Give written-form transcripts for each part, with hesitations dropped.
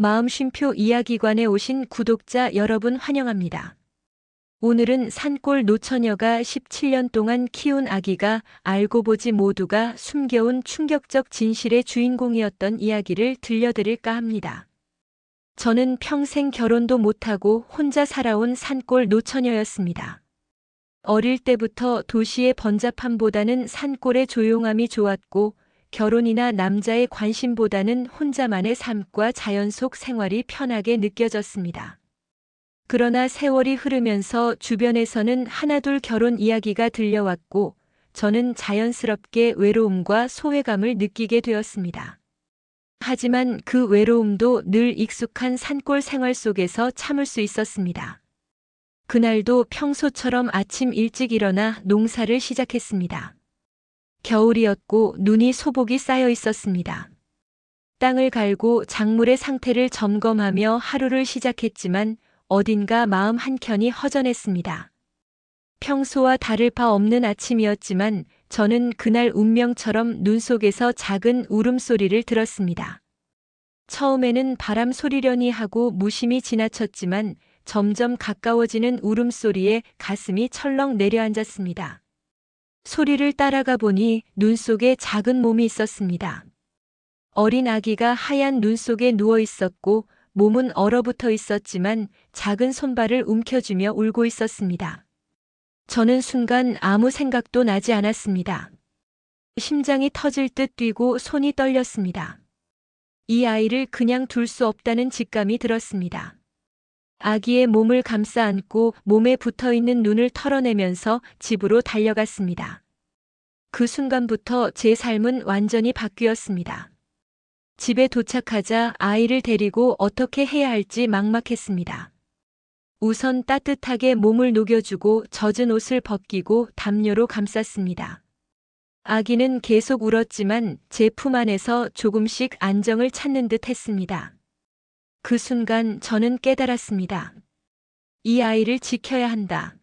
마음쉼표 이야기관에 오신 구독자 여러분 환영합니다. 오늘은 산골 노처녀가 17년 동안 키운 아기가 알고 보지 모두가 숨겨온 충격적 진실의 주인공이었던 이야기를 들려드릴까 합니다. 저는 평생 결혼도 못하고 혼자 살아온 산골 노처녀였습니다. 어릴 때부터 도시의 번잡함보다는 산골의 조용함이 좋았고 결혼이나 남자의 관심보다는 혼자만의 삶과 자연 속 생활이 편하게 느껴졌습니다. 그러나 세월이 흐르면서 주변에서는 하나둘 결혼 이야기가 들려왔고 저는 자연스럽게 외로움과 소외감을 느끼게 되었습니다. 하지만 그 외로움도 늘 익숙한 산골 생활 속에서 참을 수 있었습니다. 그날도 평소처럼 아침 일찍 일어나 농사를 시작했습니다. 겨울이었고 눈이 소복이 쌓여 있었습니다. 땅을 갈고 작물의 상태를 점검하며 하루를 시작했지만 어딘가 마음 한켠이 허전했습니다. 평소와 다를 바 없는 아침이었지만 저는 그날 운명처럼 눈 속에서 작은 울음소리를 들었습니다. 처음에는 바람 소리려니 하고 무심히 지나쳤지만 점점 가까워지는 울음소리에 가슴이 철렁 내려앉았습니다. 소리를 따라가 보니 눈 속에 작은 몸이 있었습니다. 어린 아기가 하얀 눈 속에 누워 있었고 몸은 얼어붙어 있었지만 작은 손발을 움켜쥐며 울고 있었습니다. 저는 순간 아무 생각도 나지 않았습니다. 심장이 터질 듯 뛰고 손이 떨렸습니다. 이 아이를 그냥 둘 수 없다는 직감이 들었습니다. 아기의 몸을 감싸 안고 몸에 붙어있는 눈을 털어내면서 집으로 달려갔습니다. 그 순간부터 제 삶은 완전히 바뀌었습니다. 집에 도착하자 아이를 데리고 어떻게 해야 할지 막막했습니다. 우선 따뜻하게 몸을 녹여주고 젖은 옷을 벗기고 담요로 감쌌습니다. 아기는 계속 울었지만 제 품 안에서 조금씩 안정을 찾는 듯 했습니다. 그 순간 저는 깨달았습니다. 이 아이를 지켜야 한다.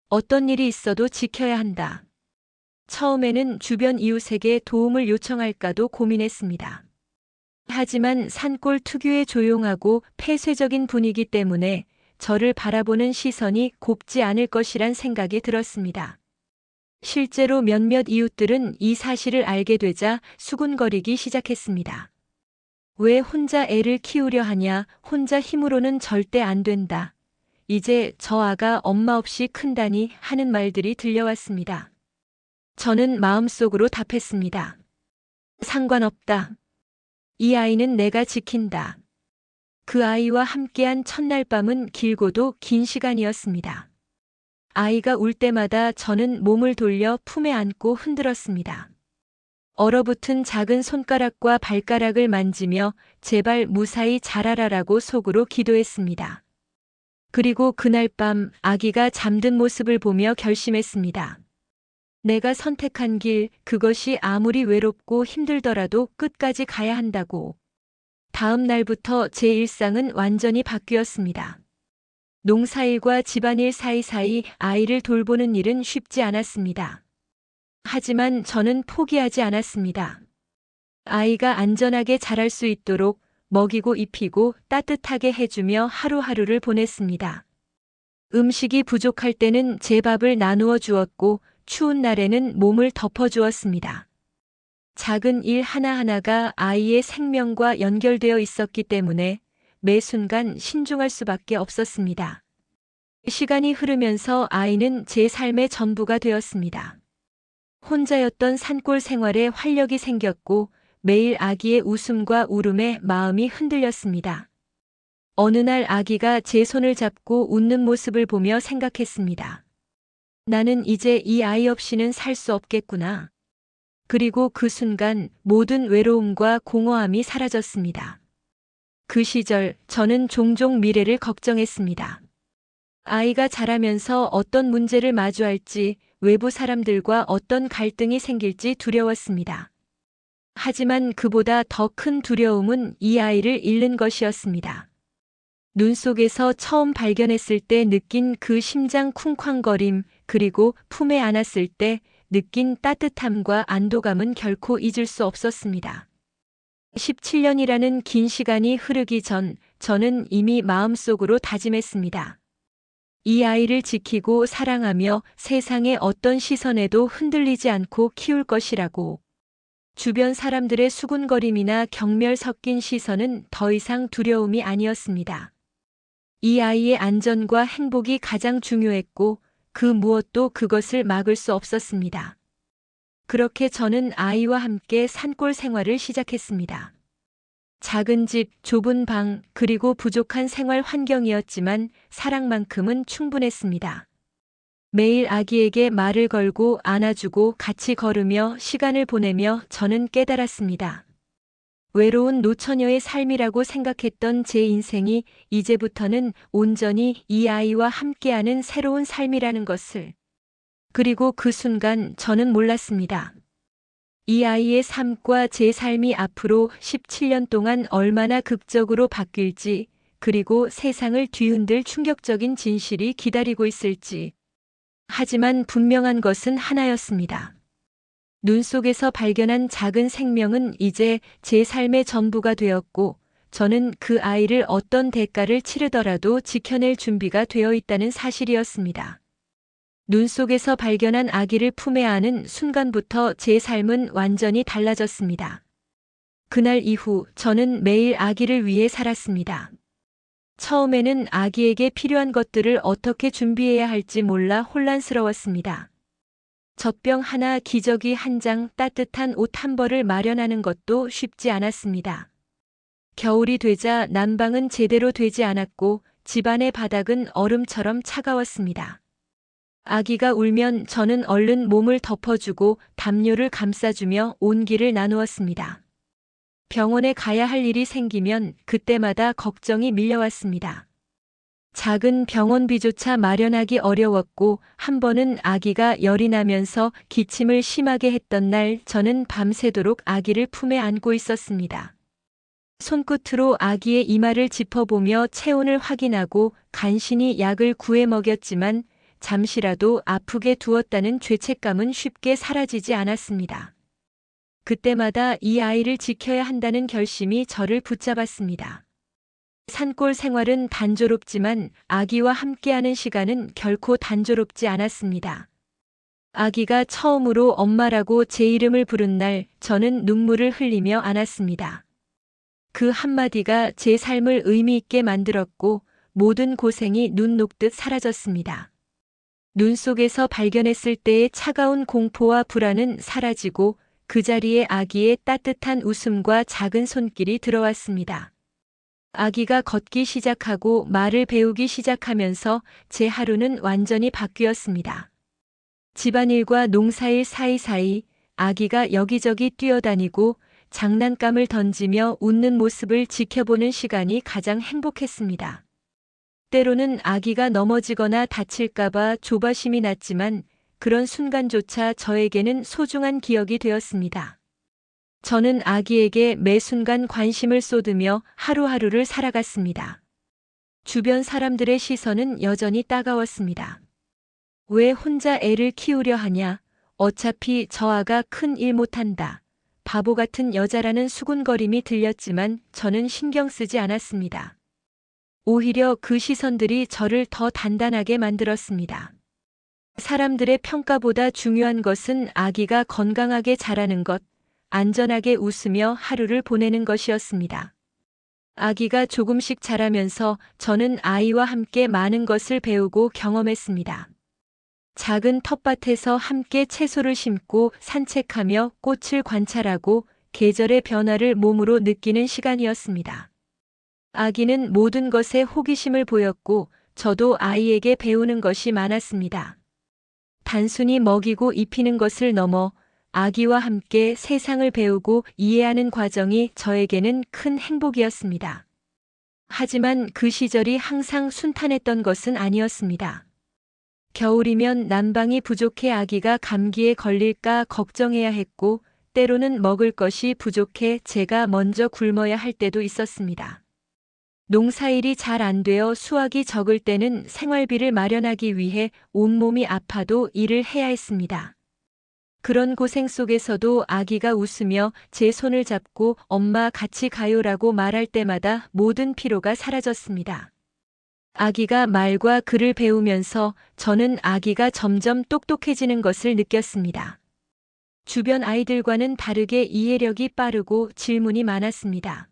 어떤 일이 있어도 지켜야 한다. 처음에는 주변 이웃에게 도움을 요청할까도 고민했습니다. 하지만 산골 특유의 조용하고 폐쇄적인 분위기 때문에 저를 바라보는 시선이 곱지 않을 것이란 생각이 들었습니다. 실제로 몇몇 이웃들은 이 사실을 알게 되자 수군거리기 시작했습니다. 왜 혼자 애를 키우려 하냐, 혼자 힘으로는 절대 안 된다. 이제 저 아가 엄마 없이 큰다니 하는 말들이 들려왔습니다. 저는 마음속으로 답했습니다. 상관없다. 이 아이는 내가 지킨다. 그 아이와 함께한 첫날 밤은 길고도 긴 시간이었습니다. 아이가 울 때마다 저는 몸을 돌려 품에 안고 흔들었습니다. 얼어붙은 작은 손가락과 발가락을 만지며 제발 무사히 자라라라고 속으로 기도했습니다. 그리고 그날 밤 아기가 잠든 모습을 보며 결심했습니다. 내가 선택한 길, 그것이 아무리 외롭고 힘들더라도 끝까지 가야 한다고. 다음 날부터 제 일상은 완전히 바뀌었습니다. 농사일과 집안일 사이사이 아이를 돌보는 일은 쉽지 않았습니다. 하지만 저는 포기하지 않았습니다. 아이가 안전하게 자랄 수 있도록 먹이고 입히고 따뜻하게 해주며 하루하루를 보냈습니다. 음식이 부족할 때는 제 밥을 나누어 주었고 추운 날에는 몸을 덮어주었습니다. 작은 일 하나하나가 아이의 생명과 연결되어 있었기 때문에 매 순간 신중할 수밖에 없었습니다. 시간이 흐르면서 아이는 제 삶의 전부가 되었습니다. 혼자였던 산골 생활에 활력이 생겼고 매일 아기의 웃음과 울음에 마음이 흔들렸습니다. 어느 날 아기가 제 손을 잡고 웃는 모습을 보며 생각했습니다. 나는 이제 이 아이 없이는 살 수 없겠구나. 그리고 그 순간 모든 외로움과 공허함이 사라졌습니다. 그 시절 저는 종종 미래를 걱정했습니다. 아이가 자라면서 어떤 문제를 마주할지, 외부 사람들과 어떤 갈등이 생길지 두려웠습니다. 하지만 그보다 더 큰 두려움은 이 아이를 잃는 것이었습니다. 눈 속에서 처음 발견했을 때 느낀 그 심장 쿵쾅거림, 그리고 품에 안았을 때 느낀 따뜻함과 안도감은 결코 잊을 수 없었습니다. 17년이라는 긴 시간이 흐르기 전 저는 이미 마음속으로 다짐했습니다. 이 아이를 지키고 사랑하며 세상의 어떤 시선에도 흔들리지 않고 키울 것이라고. 주변 사람들의 수군거림이나 경멸 섞인 시선은 더 이상 두려움이 아니었습니다. 이 아이의 안전과 행복이 가장 중요했고 그 무엇도 그것을 막을 수 없었습니다. 그렇게 저는 아이와 함께 산골 생활을 시작했습니다. 작은 집, 좁은 방, 그리고 부족한 생활 환경이었지만 사랑만큼은 충분했습니다. 매일 아기에게 말을 걸고 안아주고 같이 걸으며 시간을 보내며 저는 깨달았습니다. 외로운 노처녀의 삶이라고 생각했던 제 인생이 이제부터는 온전히 이 아이와 함께하는 새로운 삶이라는 것을. 그리고 그 순간 저는 몰랐습니다. 이 아이의 삶과 제 삶이 앞으로 17년 동안 얼마나 극적으로 바뀔지, 그리고 세상을 뒤흔들 충격적인 진실이 기다리고 있을지. 하지만 분명한 것은 하나였습니다. 눈 속에서 발견한 작은 생명은 이제 제 삶의 전부가 되었고, 저는 그 아이를 어떤 대가를 치르더라도 지켜낼 준비가 되어 있다는 사실이었습니다. 눈 속에서 발견한 아기를 품에 안은 순간부터 제 삶은 완전히 달라졌습니다. 그날 이후 저는 매일 아기를 위해 살았습니다. 처음에는 아기에게 필요한 것들을 어떻게 준비해야 할지 몰라 혼란스러웠습니다. 젖병 하나, 기저귀 한 장, 따뜻한 옷 한 벌을 마련하는 것도 쉽지 않았습니다. 겨울이 되자 난방은 제대로 되지 않았고 집안의 바닥은 얼음처럼 차가웠습니다. 아기가 울면 저는 얼른 몸을 덮어주고 담요를 감싸주며 온기를 나누었습니다. 병원에 가야 할 일이 생기면 그때마다 걱정이 밀려왔습니다. 작은 병원비조차 마련하기 어려웠고 한 번은 아기가 열이 나면서 기침을 심하게 했던 날 저는 밤새도록 아기를 품에 안고 있었습니다. 손끝으로 아기의 이마를 짚어보며 체온을 확인하고 간신히 약을 구해 먹였지만 잠시라도 아프게 두었다는 죄책감은 쉽게 사라지지 않았습니다. 그때마다 이 아이를 지켜야 한다는 결심이 저를 붙잡았습니다. 산골 생활은 단조롭지만 아기와 함께하는 시간은 결코 단조롭지 않았습니다. 아기가 처음으로 엄마라고 제 이름을 부른 날 저는 눈물을 흘리며 안았습니다. 그 한마디가 제 삶을 의미 있게 만들었고 모든 고생이 눈 녹듯 사라졌습니다. 눈 속에서 발견했을 때의 차가운 공포와 불안은 사라지고 그 자리에 아기의 따뜻한 웃음과 작은 손길이 들어왔습니다. 아기가 걷기 시작하고 말을 배우기 시작하면서 제 하루는 완전히 바뀌었습니다. 집안일과 농사일 사이사이 아기가 여기저기 뛰어다니고 장난감을 던지며 웃는 모습을 지켜보는 시간이 가장 행복했습니다. 때로는 아기가 넘어지거나 다칠까봐 조바심이 났지만 그런 순간조차 저에게는 소중한 기억이 되었습니다. 저는 아기에게 매 순간 관심을 쏟으며 하루하루를 살아갔습니다. 주변 사람들의 시선은 여전히 따가웠습니다. 왜 혼자 애를 키우려 하냐? 어차피 저 아가 큰 일 못한다. 바보 같은 여자라는 수군거림이 들렸지만 저는 신경 쓰지 않았습니다. 오히려 그 시선들이 저를 더 단단하게 만들었습니다. 사람들의 평가보다 중요한 것은 아기가 건강하게 자라는 것, 안전하게 웃으며 하루를 보내는 것이었습니다. 아기가 조금씩 자라면서 저는 아이와 함께 많은 것을 배우고 경험했습니다. 작은 텃밭에서 함께 채소를 심고 산책하며 꽃을 관찰하고 계절의 변화를 몸으로 느끼는 시간이었습니다. 아기는 모든 것에 호기심을 보였고 저도 아이에게 배우는 것이 많았습니다. 단순히 먹이고 입히는 것을 넘어 아기와 함께 세상을 배우고 이해하는 과정이 저에게는 큰 행복이었습니다. 하지만 그 시절이 항상 순탄했던 것은 아니었습니다. 겨울이면 난방이 부족해 아기가 감기에 걸릴까 걱정해야 했고 때로는 먹을 것이 부족해 제가 먼저 굶어야 할 때도 있었습니다. 농사일이 잘 안 되어 수확이 적을 때는 생활비를 마련하기 위해 온몸이 아파도 일을 해야 했습니다. 그런 고생 속에서도 아기가 웃으며 제 손을 잡고 엄마 같이 가요라고 말할 때마다 모든 피로가 사라졌습니다. 아기가 말과 글을 배우면서 저는 아기가 점점 똑똑해지는 것을 느꼈습니다. 주변 아이들과는 다르게 이해력이 빠르고 질문이 많았습니다.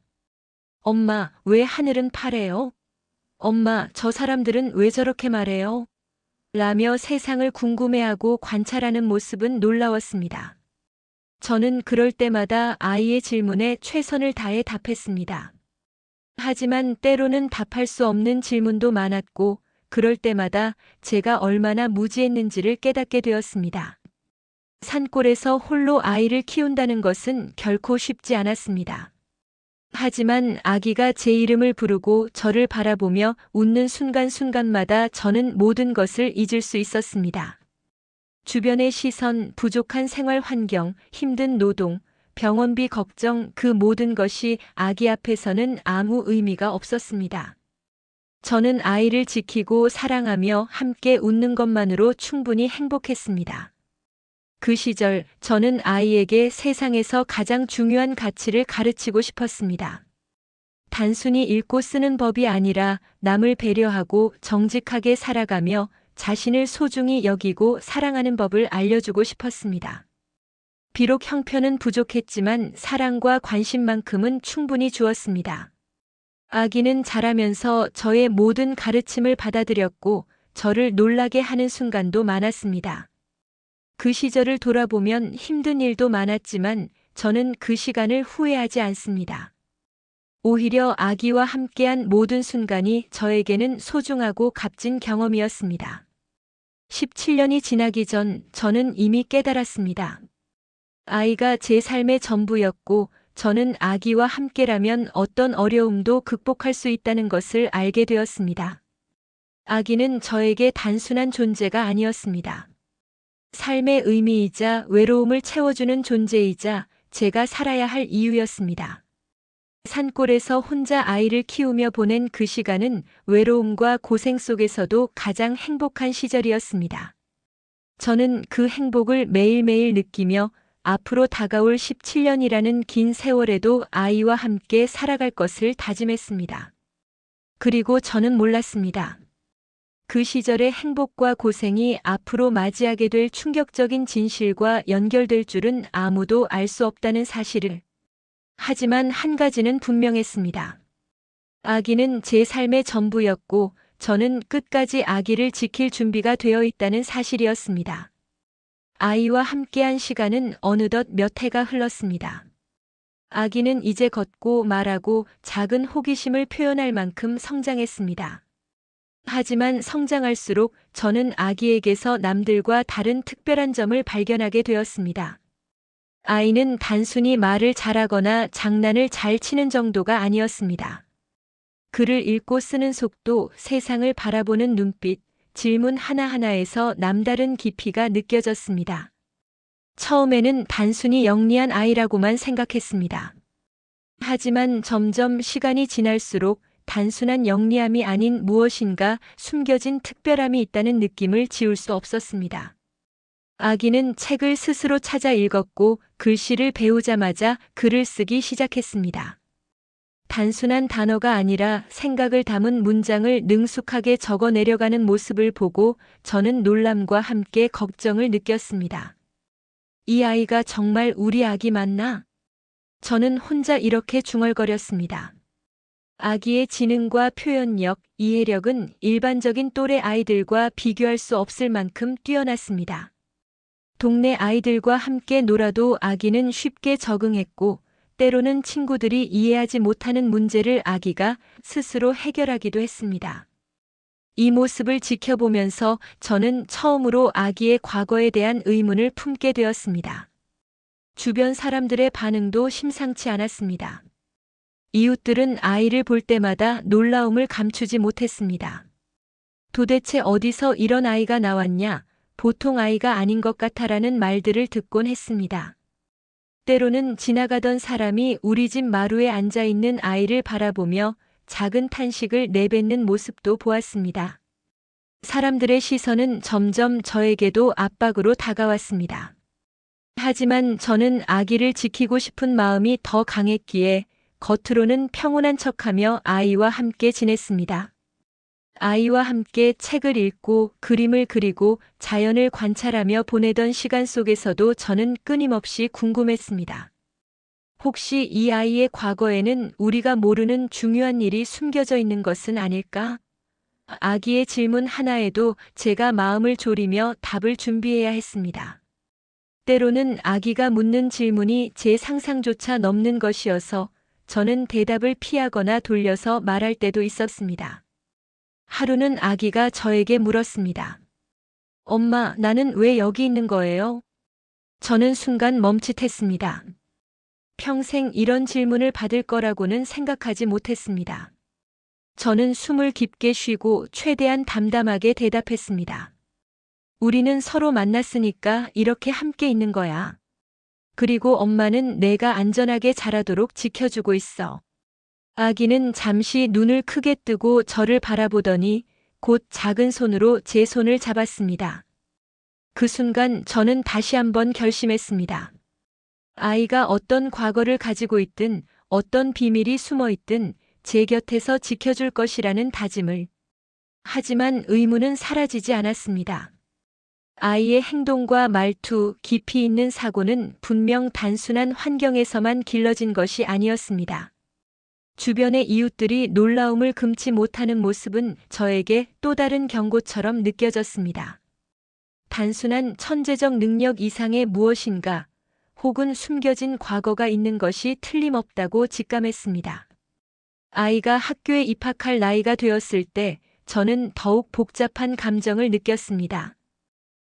엄마, 왜 하늘은 파래요? 엄마, 저 사람들은 왜 저렇게 말해요? 라며 세상을 궁금해하고 관찰하는 모습은 놀라웠습니다. 저는 그럴 때마다 아이의 질문에 최선을 다해 답했습니다. 하지만 때로는 답할 수 없는 질문도 많았고, 그럴 때마다 제가 얼마나 무지했는지를 깨닫게 되었습니다. 산골에서 홀로 아이를 키운다는 것은 결코 쉽지 않았습니다. 하지만 아기가 제 이름을 부르고 저를 바라보며 웃는 순간순간마다 저는 모든 것을 잊을 수 있었습니다. 주변의 시선, 부족한 생활 환경, 힘든 노동, 병원비 걱정, 그 모든 것이 아기 앞에서는 아무 의미가 없었습니다. 저는 아이를 지키고 사랑하며 함께 웃는 것만으로 충분히 행복했습니다. 그 시절 저는 아이에게 세상에서 가장 중요한 가치를 가르치고 싶었습니다. 단순히 읽고 쓰는 법이 아니라 남을 배려하고 정직하게 살아가며 자신을 소중히 여기고 사랑하는 법을 알려주고 싶었습니다. 비록 형편은 부족했지만 사랑과 관심만큼은 충분히 주었습니다. 아기는 자라면서 저의 모든 가르침을 받아들였고 저를 놀라게 하는 순간도 많았습니다. 그 시절을 돌아보면 힘든 일도 많았지만 저는 그 시간을 후회하지 않습니다. 오히려 아기와 함께한 모든 순간이 저에게는 소중하고 값진 경험이었습니다. 17년이 지나기 전 저는 이미 깨달았습니다. 아이가 제 삶의 전부였고 저는 아기와 함께라면 어떤 어려움도 극복할 수 있다는 것을 알게 되었습니다. 아기는 저에게 단순한 존재가 아니었습니다. 삶의 의미이자 외로움을 채워주는 존재이자 제가 살아야 할 이유였습니다. 산골에서 혼자 아이를 키우며 보낸 그 시간은 외로움과 고생 속에서도 가장 행복한 시절이었습니다. 저는 그 행복을 매일매일 느끼며 앞으로 다가올 17년이라는 긴 세월에도 아이와 함께 살아갈 것을 다짐했습니다. 그리고 저는 몰랐습니다. 그 시절의 행복과 고생이 앞으로 맞이하게 될 충격적인 진실과 연결될 줄은 아무도 알 수 없다는 사실을. 하지만 한 가지는 분명했습니다. 아기는 제 삶의 전부였고 저는 끝까지 아기를 지킬 준비가 되어 있다는 사실이었습니다. 아이와 함께한 시간은 어느덧 몇 해가 흘렀습니다. 아기는 이제 걷고 말하고 작은 호기심을 표현할 만큼 성장했습니다. 하지만 성장할수록 저는 아기에게서 남들과 다른 특별한 점을 발견하게 되었습니다. 아이는 단순히 말을 잘하거나 장난을 잘 치는 정도가 아니었습니다. 글을 읽고 쓰는 속도, 세상을 바라보는 눈빛, 질문 하나하나에서 남다른 깊이가 느껴졌습니다. 처음에는 단순히 영리한 아이라고만 생각했습니다. 하지만 점점 시간이 지날수록 단순한 영리함이 아닌 무엇인가 숨겨진 특별함이 있다는 느낌을 지울 수 없었습니다. 아기는 책을 스스로 찾아 읽었고 글씨를 배우자마자 글을 쓰기 시작했습니다. 단순한 단어가 아니라 생각을 담은 문장을 능숙하게 적어 내려가는 모습을 보고 저는 놀람과 함께 걱정을 느꼈습니다. 이 아이가 정말 우리 아기 맞나? 저는 혼자 이렇게 중얼거렸습니다. 아기의 지능과 표현력, 이해력은 일반적인 또래 아이들과 비교할 수 없을 만큼 뛰어났습니다. 동네 아이들과 함께 놀아도 아기는 쉽게 적응했고, 때로는 친구들이 이해하지 못하는 문제를 아기가 스스로 해결하기도 했습니다. 이 모습을 지켜보면서 저는 처음으로 아기의 과거에 대한 의문을 품게 되었습니다. 주변 사람들의 반응도 심상치 않았습니다. 이웃들은 아이를 볼 때마다 놀라움을 감추지 못했습니다. 도대체 어디서 이런 아이가 나왔냐? 보통 아이가 아닌 것 같아라는 말들을 듣곤 했습니다. 때로는 지나가던 사람이 우리 집 마루에 앉아 있는 아이를 바라보며 작은 탄식을 내뱉는 모습도 보았습니다. 사람들의 시선은 점점 저에게도 압박으로 다가왔습니다. 하지만 저는 아기를 지키고 싶은 마음이 더 강했기에 겉으로는 평온한 척하며 아이와 함께 지냈습니다. 아이와 함께 책을 읽고 그림을 그리고 자연을 관찰하며 보내던 시간 속에서도 저는 끊임없이 궁금했습니다. 혹시 이 아이의 과거에는 우리가 모르는 중요한 일이 숨겨져 있는 것은 아닐까? 아기의 질문 하나에도 제가 마음을 졸이며 답을 준비해야 했습니다. 때로는 아기가 묻는 질문이 제 상상조차 넘는 것이어서 저는 대답을 피하거나 돌려서 말할 때도 있었습니다. 하루는 아기가 저에게 물었습니다. 엄마, 나는 왜 여기 있는 거예요? 저는 순간 멈칫했습니다. 평생 이런 질문을 받을 거라고는 생각하지 못했습니다. 저는 숨을 깊게 쉬고 최대한 담담하게 대답했습니다. 우리는 서로 만났으니까 이렇게 함께 있는 거야. 그리고 엄마는 내가 안전하게 자라도록 지켜주고 있어. 아기는 잠시 눈을 크게 뜨고 저를 바라보더니 곧 작은 손으로 제 손을 잡았습니다. 그 순간 저는 다시 한번 결심했습니다. 아이가 어떤 과거를 가지고 있든 어떤 비밀이 숨어 있든 제 곁에서 지켜줄 것이라는 다짐을. 하지만 의무는 사라지지 않았습니다. 아이의 행동과 말투, 깊이 있는 사고는 분명 단순한 환경에서만 길러진 것이 아니었습니다. 주변의 이웃들이 놀라움을 금치 못하는 모습은 저에게 또 다른 경고처럼 느껴졌습니다. 단순한 천재적 능력 이상의 무엇인가, 혹은 숨겨진 과거가 있는 것이 틀림없다고 직감했습니다. 아이가 학교에 입학할 나이가 되었을 때 저는 더욱 복잡한 감정을 느꼈습니다.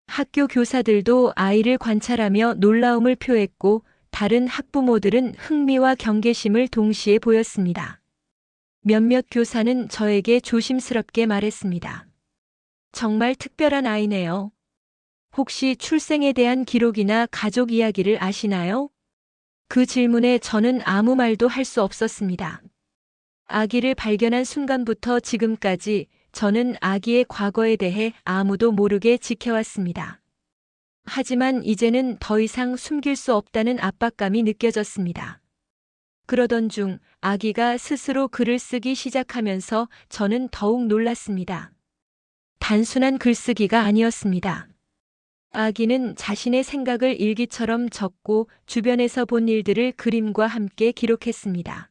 학교 교사들도 아이를 관찰하며 놀라움을 표했고 다른 학부모들은 흥미와 경계심을 동시에 보였습니다. 몇몇 교사는 저에게 조심스럽게 말했습니다. 정말 특별한 아이네요. 혹시 출생에 대한 기록이나 가족 이야기를 아시나요? 그 질문에 저는 아무 말도 할 수 없었습니다. 아기를 발견한 순간부터 지금까지 저는 아기의 과거에 대해 아무도 모르게 지켜왔습니다. 하지만 이제는 더 이상 숨길 수 없다는 압박감이 느껴졌습니다. 그러던 중 아기가 스스로 글을 쓰기 시작하면서 저는 더욱 놀랐습니다. 단순한 글쓰기가 아니었습니다. 아기는 자신의 생각을 일기처럼 적고 주변에서 본 일들을 그림과 함께 기록했습니다.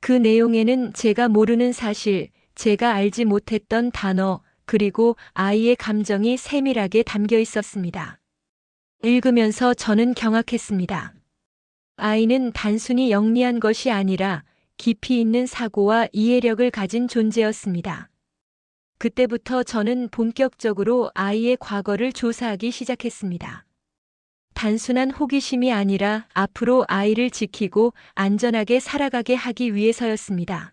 그 내용에는 제가 모르는 사실, 제가 알지 못했던 단어, 그리고 아이의 감정이 세밀하게 담겨 있었습니다. 읽으면서 저는 경악했습니다. 아이는 단순히 영리한 것이 아니라 깊이 있는 사고와 이해력을 가진 존재였습니다. 그때부터 저는 본격적으로 아이의 과거를 조사하기 시작했습니다. 단순한 호기심이 아니라 앞으로 아이를 지키고 안전하게 살아가게 하기 위해서였습니다.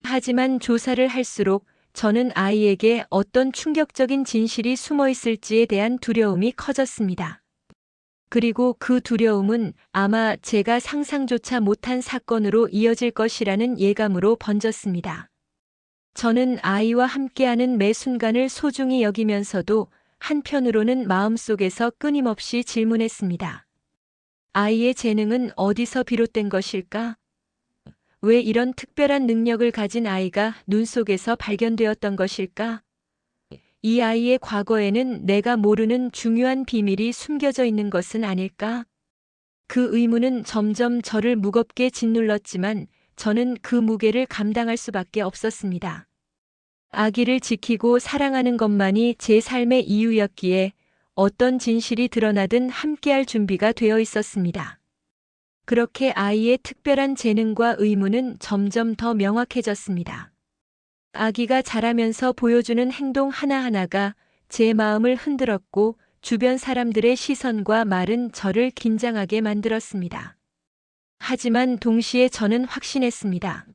하지만 조사를 할수록 저는 아이에게 어떤 충격적인 진실이 숨어 있을지에 대한 두려움이 커졌습니다. 그리고 그 두려움은 아마 제가 상상조차 못한 사건으로 이어질 것이라는 예감으로 번졌습니다. 저는 아이와 함께하는 매 순간을 소중히 여기면서도 한편으로는 마음속에서 끊임없이 질문했습니다. 아이의 재능은 어디서 비롯된 것일까? 왜 이런 특별한 능력을 가진 아이가 눈 속에서 발견되었던 것일까? 이 아이의 과거에는 내가 모르는 중요한 비밀이 숨겨져 있는 것은 아닐까? 그 의문은 점점 저를 무겁게 짓눌렀지만 저는 그 무게를 감당할 수밖에 없었습니다. 아기를 지키고 사랑하는 것만이 제 삶의 이유였기에 어떤 진실이 드러나든 함께할 준비가 되어 있었습니다. 그렇게 아이의 특별한 재능과 의무는 점점 더 명확해졌습니다. 아기가 자라면서 보여주는 행동 하나하나가 제 마음을 흔들었고 주변 사람들의 시선과 말은 저를 긴장하게 만들었습니다. 하지만 동시에 저는 확신했습니다.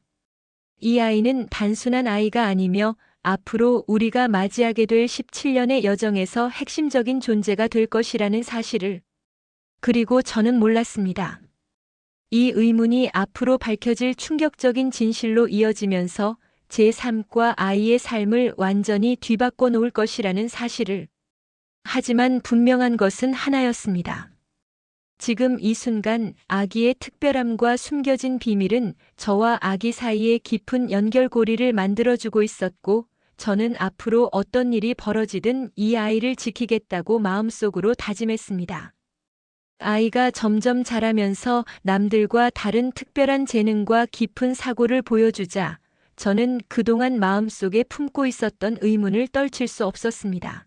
이 아이는 단순한 아이가 아니며 앞으로 우리가 맞이하게 될 17년의 여정에서 핵심적인 존재가 될 것이라는 사실을. 그리고 저는 몰랐습니다. 이 의문이 앞으로 밝혀질 충격적인 진실로 이어지면서 제 삶과 아이의 삶을 완전히 뒤바꿔 놓을 것이라는 사실을. 하지만 분명한 것은 하나였습니다. 지금 이 순간 아기의 특별함과 숨겨진 비밀은 저와 아기 사이의 깊은 연결고리를 만들어주고 있었고, 저는 앞으로 어떤 일이 벌어지든 이 아이를 지키겠다고 마음속으로 다짐했습니다. 아이가 점점 자라면서 남들과 다른 특별한 재능과 깊은 사고를 보여주자 저는 그동안 마음속에 품고 있었던 의문을 떨칠 수 없었습니다.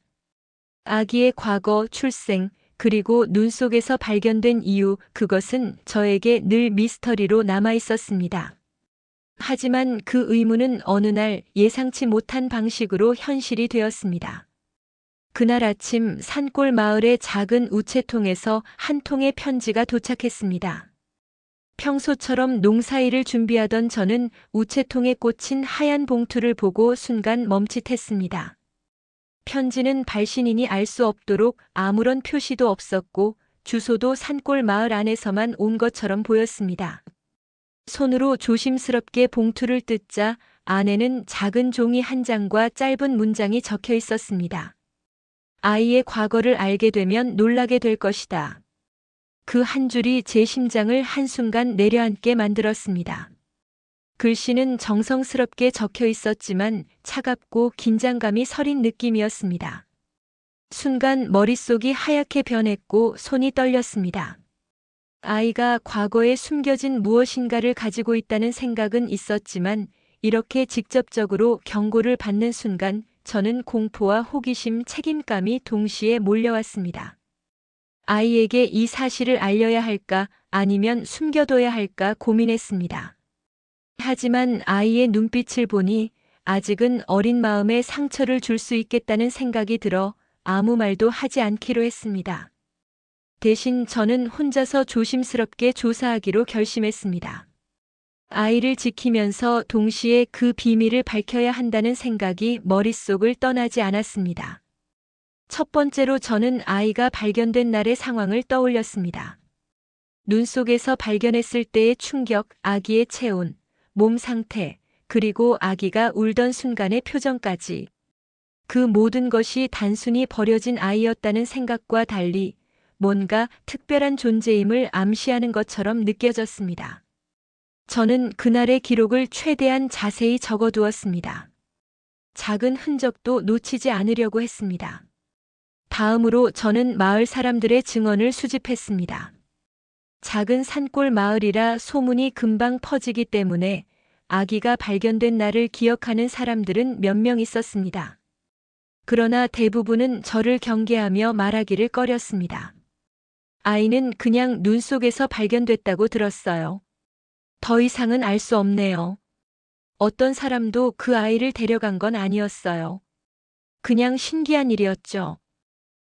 아기의 과거, 출생, 그리고 눈 속에서 발견된 이유, 그것은 저에게 늘 미스터리로 남아 있었습니다. 하지만 그 의문은 어느 날 예상치 못한 방식으로 현실이 되었습니다. 그날 아침 산골 마을의 작은 우체통에서 한 통의 편지가 도착했습니다. 평소처럼 농사일을 준비하던 저는 우체통에 꽂힌 하얀 봉투를 보고 순간 멈칫했습니다. 편지는 발신인이 알 수 없도록 아무런 표시도 없었고 주소도 산골 마을 안에서만 온 것처럼 보였습니다. 손으로 조심스럽게 봉투를 뜯자 안에는 작은 종이 한 장과 짧은 문장이 적혀 있었습니다. 아이의 과거를 알게 되면 놀라게 될 것이다. 그 한 줄이 제 심장을 한순간 내려앉게 만들었습니다. 글씨는 정성스럽게 적혀 있었지만 차갑고 긴장감이 서린 느낌이었습니다. 순간 머릿속이 하얗게 변했고 손이 떨렸습니다. 아이가 과거에 숨겨진 무엇인가를 가지고 있다는 생각은 있었지만 이렇게 직접적으로 경고를 받는 순간 저는 공포와 호기심, 책임감이 동시에 몰려왔습니다. 아이에게 이 사실을 알려야 할까 아니면 숨겨둬야 할까 고민했습니다. 하지만 아이의 눈빛을 보니 아직은 어린 마음에 상처를 줄 수 있겠다는 생각이 들어 아무 말도 하지 않기로 했습니다. 대신 저는 혼자서 조심스럽게 조사하기로 결심했습니다. 아이를 지키면서 동시에 그 비밀을 밝혀야 한다는 생각이 머릿속을 떠나지 않았습니다. 첫 번째로 저는 아이가 발견된 날의 상황을 떠올렸습니다. 눈 속에서 발견했을 때의 충격, 아기의 체온, 몸 상태, 그리고 아기가 울던 순간의 표정까지. 그 모든 것이 단순히 버려진 아이였다는 생각과 달리 뭔가 특별한 존재임을 암시하는 것처럼 느껴졌습니다. 저는 그날의 기록을 최대한 자세히 적어두었습니다. 작은 흔적도 놓치지 않으려고 했습니다. 다음으로 저는 마을 사람들의 증언을 수집했습니다. 작은 산골 마을이라 소문이 금방 퍼지기 때문에 아기가 발견된 날을 기억하는 사람들은 몇 명 있었습니다. 그러나 대부분은 저를 경계하며 말하기를 꺼렸습니다. 아이는 그냥 눈 속에서 발견됐다고 들었어요. 더 이상은 알 수 없네요. 어떤 사람도 그 아이를 데려간 건 아니었어요. 그냥 신기한 일이었죠.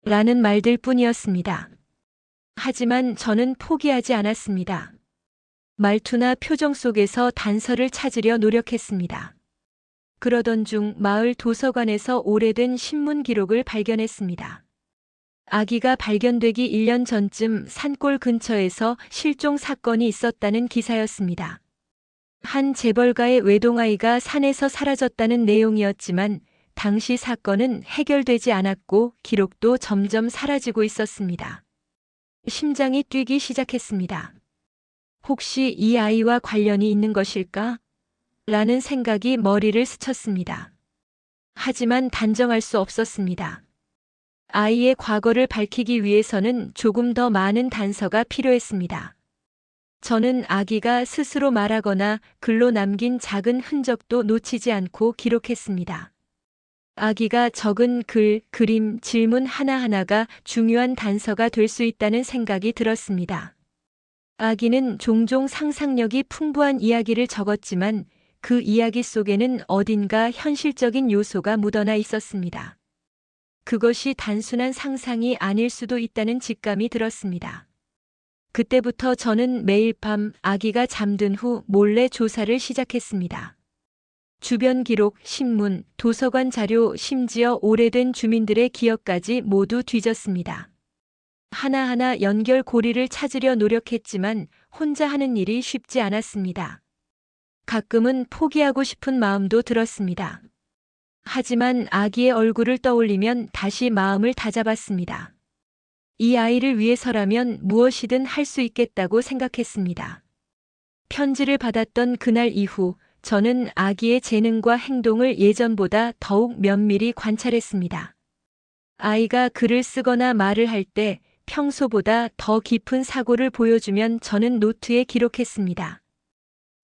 라는 말들 뿐이었습니다. 하지만 저는 포기하지 않았습니다. 말투나 표정 속에서 단서를 찾으려 노력했습니다. 그러던 중 마을 도서관에서 오래된 신문 기록을 발견했습니다. 아기가 발견되기 1년 전쯤 산골 근처에서 실종 사건이 있었다는 기사였습니다. 한 재벌가의 외동아이가 산에서 사라졌다는 내용이었지만 당시 사건은 해결되지 않았고 기록도 점점 사라지고 있었습니다. 심장이 뛰기 시작했습니다. 혹시 이 아이와 관련이 있는 것일까? 라는 생각이 머리를 스쳤습니다. 하지만 단정할 수 없었습니다. 아이의 과거를 밝히기 위해서는 조금 더 많은 단서가 필요했습니다. 저는 아기가 스스로 말하거나 글로 남긴 작은 흔적도 놓치지 않고 기록했습니다. 아기가 적은 글, 그림, 질문 하나하나가 중요한 단서가 될 수 있다는 생각이 들었습니다. 아기는 종종 상상력이 풍부한 이야기를 적었지만 그 이야기 속에는 어딘가 현실적인 요소가 묻어나 있었습니다. 그것이 단순한 상상이 아닐 수도 있다는 직감이 들었습니다. 그때부터 저는 매일 밤 아기가 잠든 후 몰래 조사를 시작했습니다. 주변 기록, 신문, 도서관 자료, 심지어 오래된 주민들의 기억까지 모두 뒤졌습니다. 하나하나 연결고리를 찾으려 노력했지만 혼자 하는 일이 쉽지 않았습니다. 가끔은 포기하고 싶은 마음도 들었습니다. 하지만 아기의 얼굴을 떠올리면 다시 마음을 다잡았습니다. 이 아이를 위해서라면 무엇이든 할 수 있겠다고 생각했습니다. 편지를 받았던 그날 이후 저는 아기의 재능과 행동을 예전보다 더욱 면밀히 관찰했습니다. 아이가 글을 쓰거나 말을 할 때 평소보다 더 깊은 사고를 보여주면 저는 노트에 기록했습니다.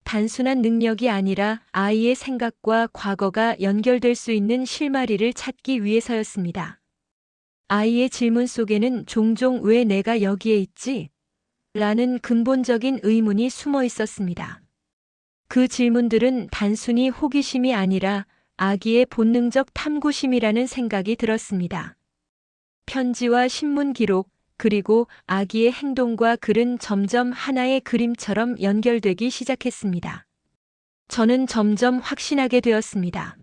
단순한 능력이 아니라 아이의 생각과 과거가 연결될 수 있는 실마리를 찾기 위해서였습니다. 아이의 질문 속에는 종종 왜 내가 여기에 있지? 라는 근본적인 의문이 숨어 있었습니다. 그 질문들은 단순히 호기심이 아니라 아기의 본능적 탐구심이라는 생각이 들었습니다. 편지와 신문 기록, 그리고 아기의 행동과 글은 점점 하나의 그림처럼 연결되기 시작했습니다. 저는 점점 확신하게 되었습니다.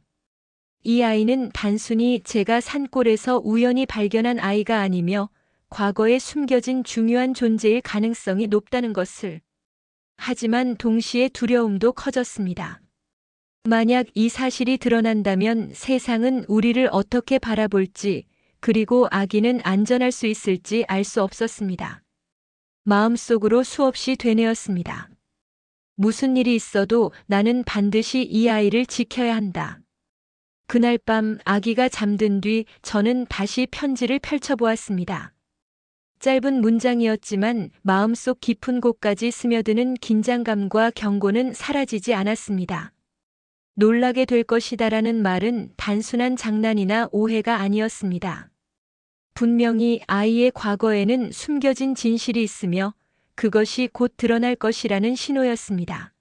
이 아이는 단순히 제가 산골에서 우연히 발견한 아이가 아니며 과거에 숨겨진 중요한 존재일 가능성이 높다는 것을. 하지만 동시에 두려움도 커졌습니다. 만약 이 사실이 드러난다면 세상은 우리를 어떻게 바라볼지, 그리고 아기는 안전할 수 있을지 알 수 없었습니다. 마음속으로 수없이 되뇌었습니다. 무슨 일이 있어도 나는 반드시 이 아이를 지켜야 한다. 그날 밤 아기가 잠든 뒤 저는 다시 편지를 펼쳐보았습니다. 짧은 문장이었지만 마음속 깊은 곳까지 스며드는 긴장감과 경고는 사라지지 않았습니다. 놀라게 될 것이다라는 말은 단순한 장난이나 오해가 아니었습니다. 분명히 아이의 과거에는 숨겨진 진실이 있으며 그것이 곧 드러날 것이라는 신호였습니다.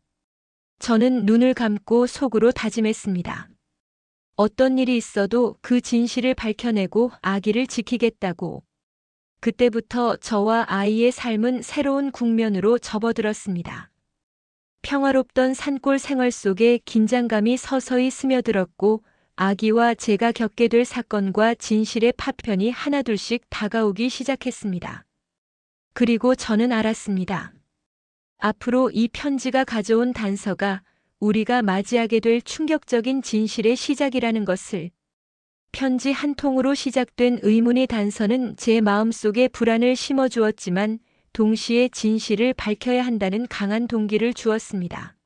저는 눈을 감고 속으로 다짐했습니다. 어떤 일이 있어도 그 진실을 밝혀내고 아기를 지키겠다고. 그때부터 저와 아이의 삶은 새로운 국면으로 접어들었습니다. 평화롭던 산골 생활 속에 긴장감이 서서히 스며들었고 아기와 제가 겪게 될 사건과 진실의 파편이 하나둘씩 다가오기 시작했습니다. 그리고 저는 알았습니다. 앞으로 이 편지가 가져온 단서가 우리가 맞이하게 될 충격적인 진실의 시작이라는 것을. 편지 한 통으로 시작된 의문의 단서는 제 마음속에 불안을 심어주었지만 동시에 진실을 밝혀야 한다는 강한 동기를 주었습니다.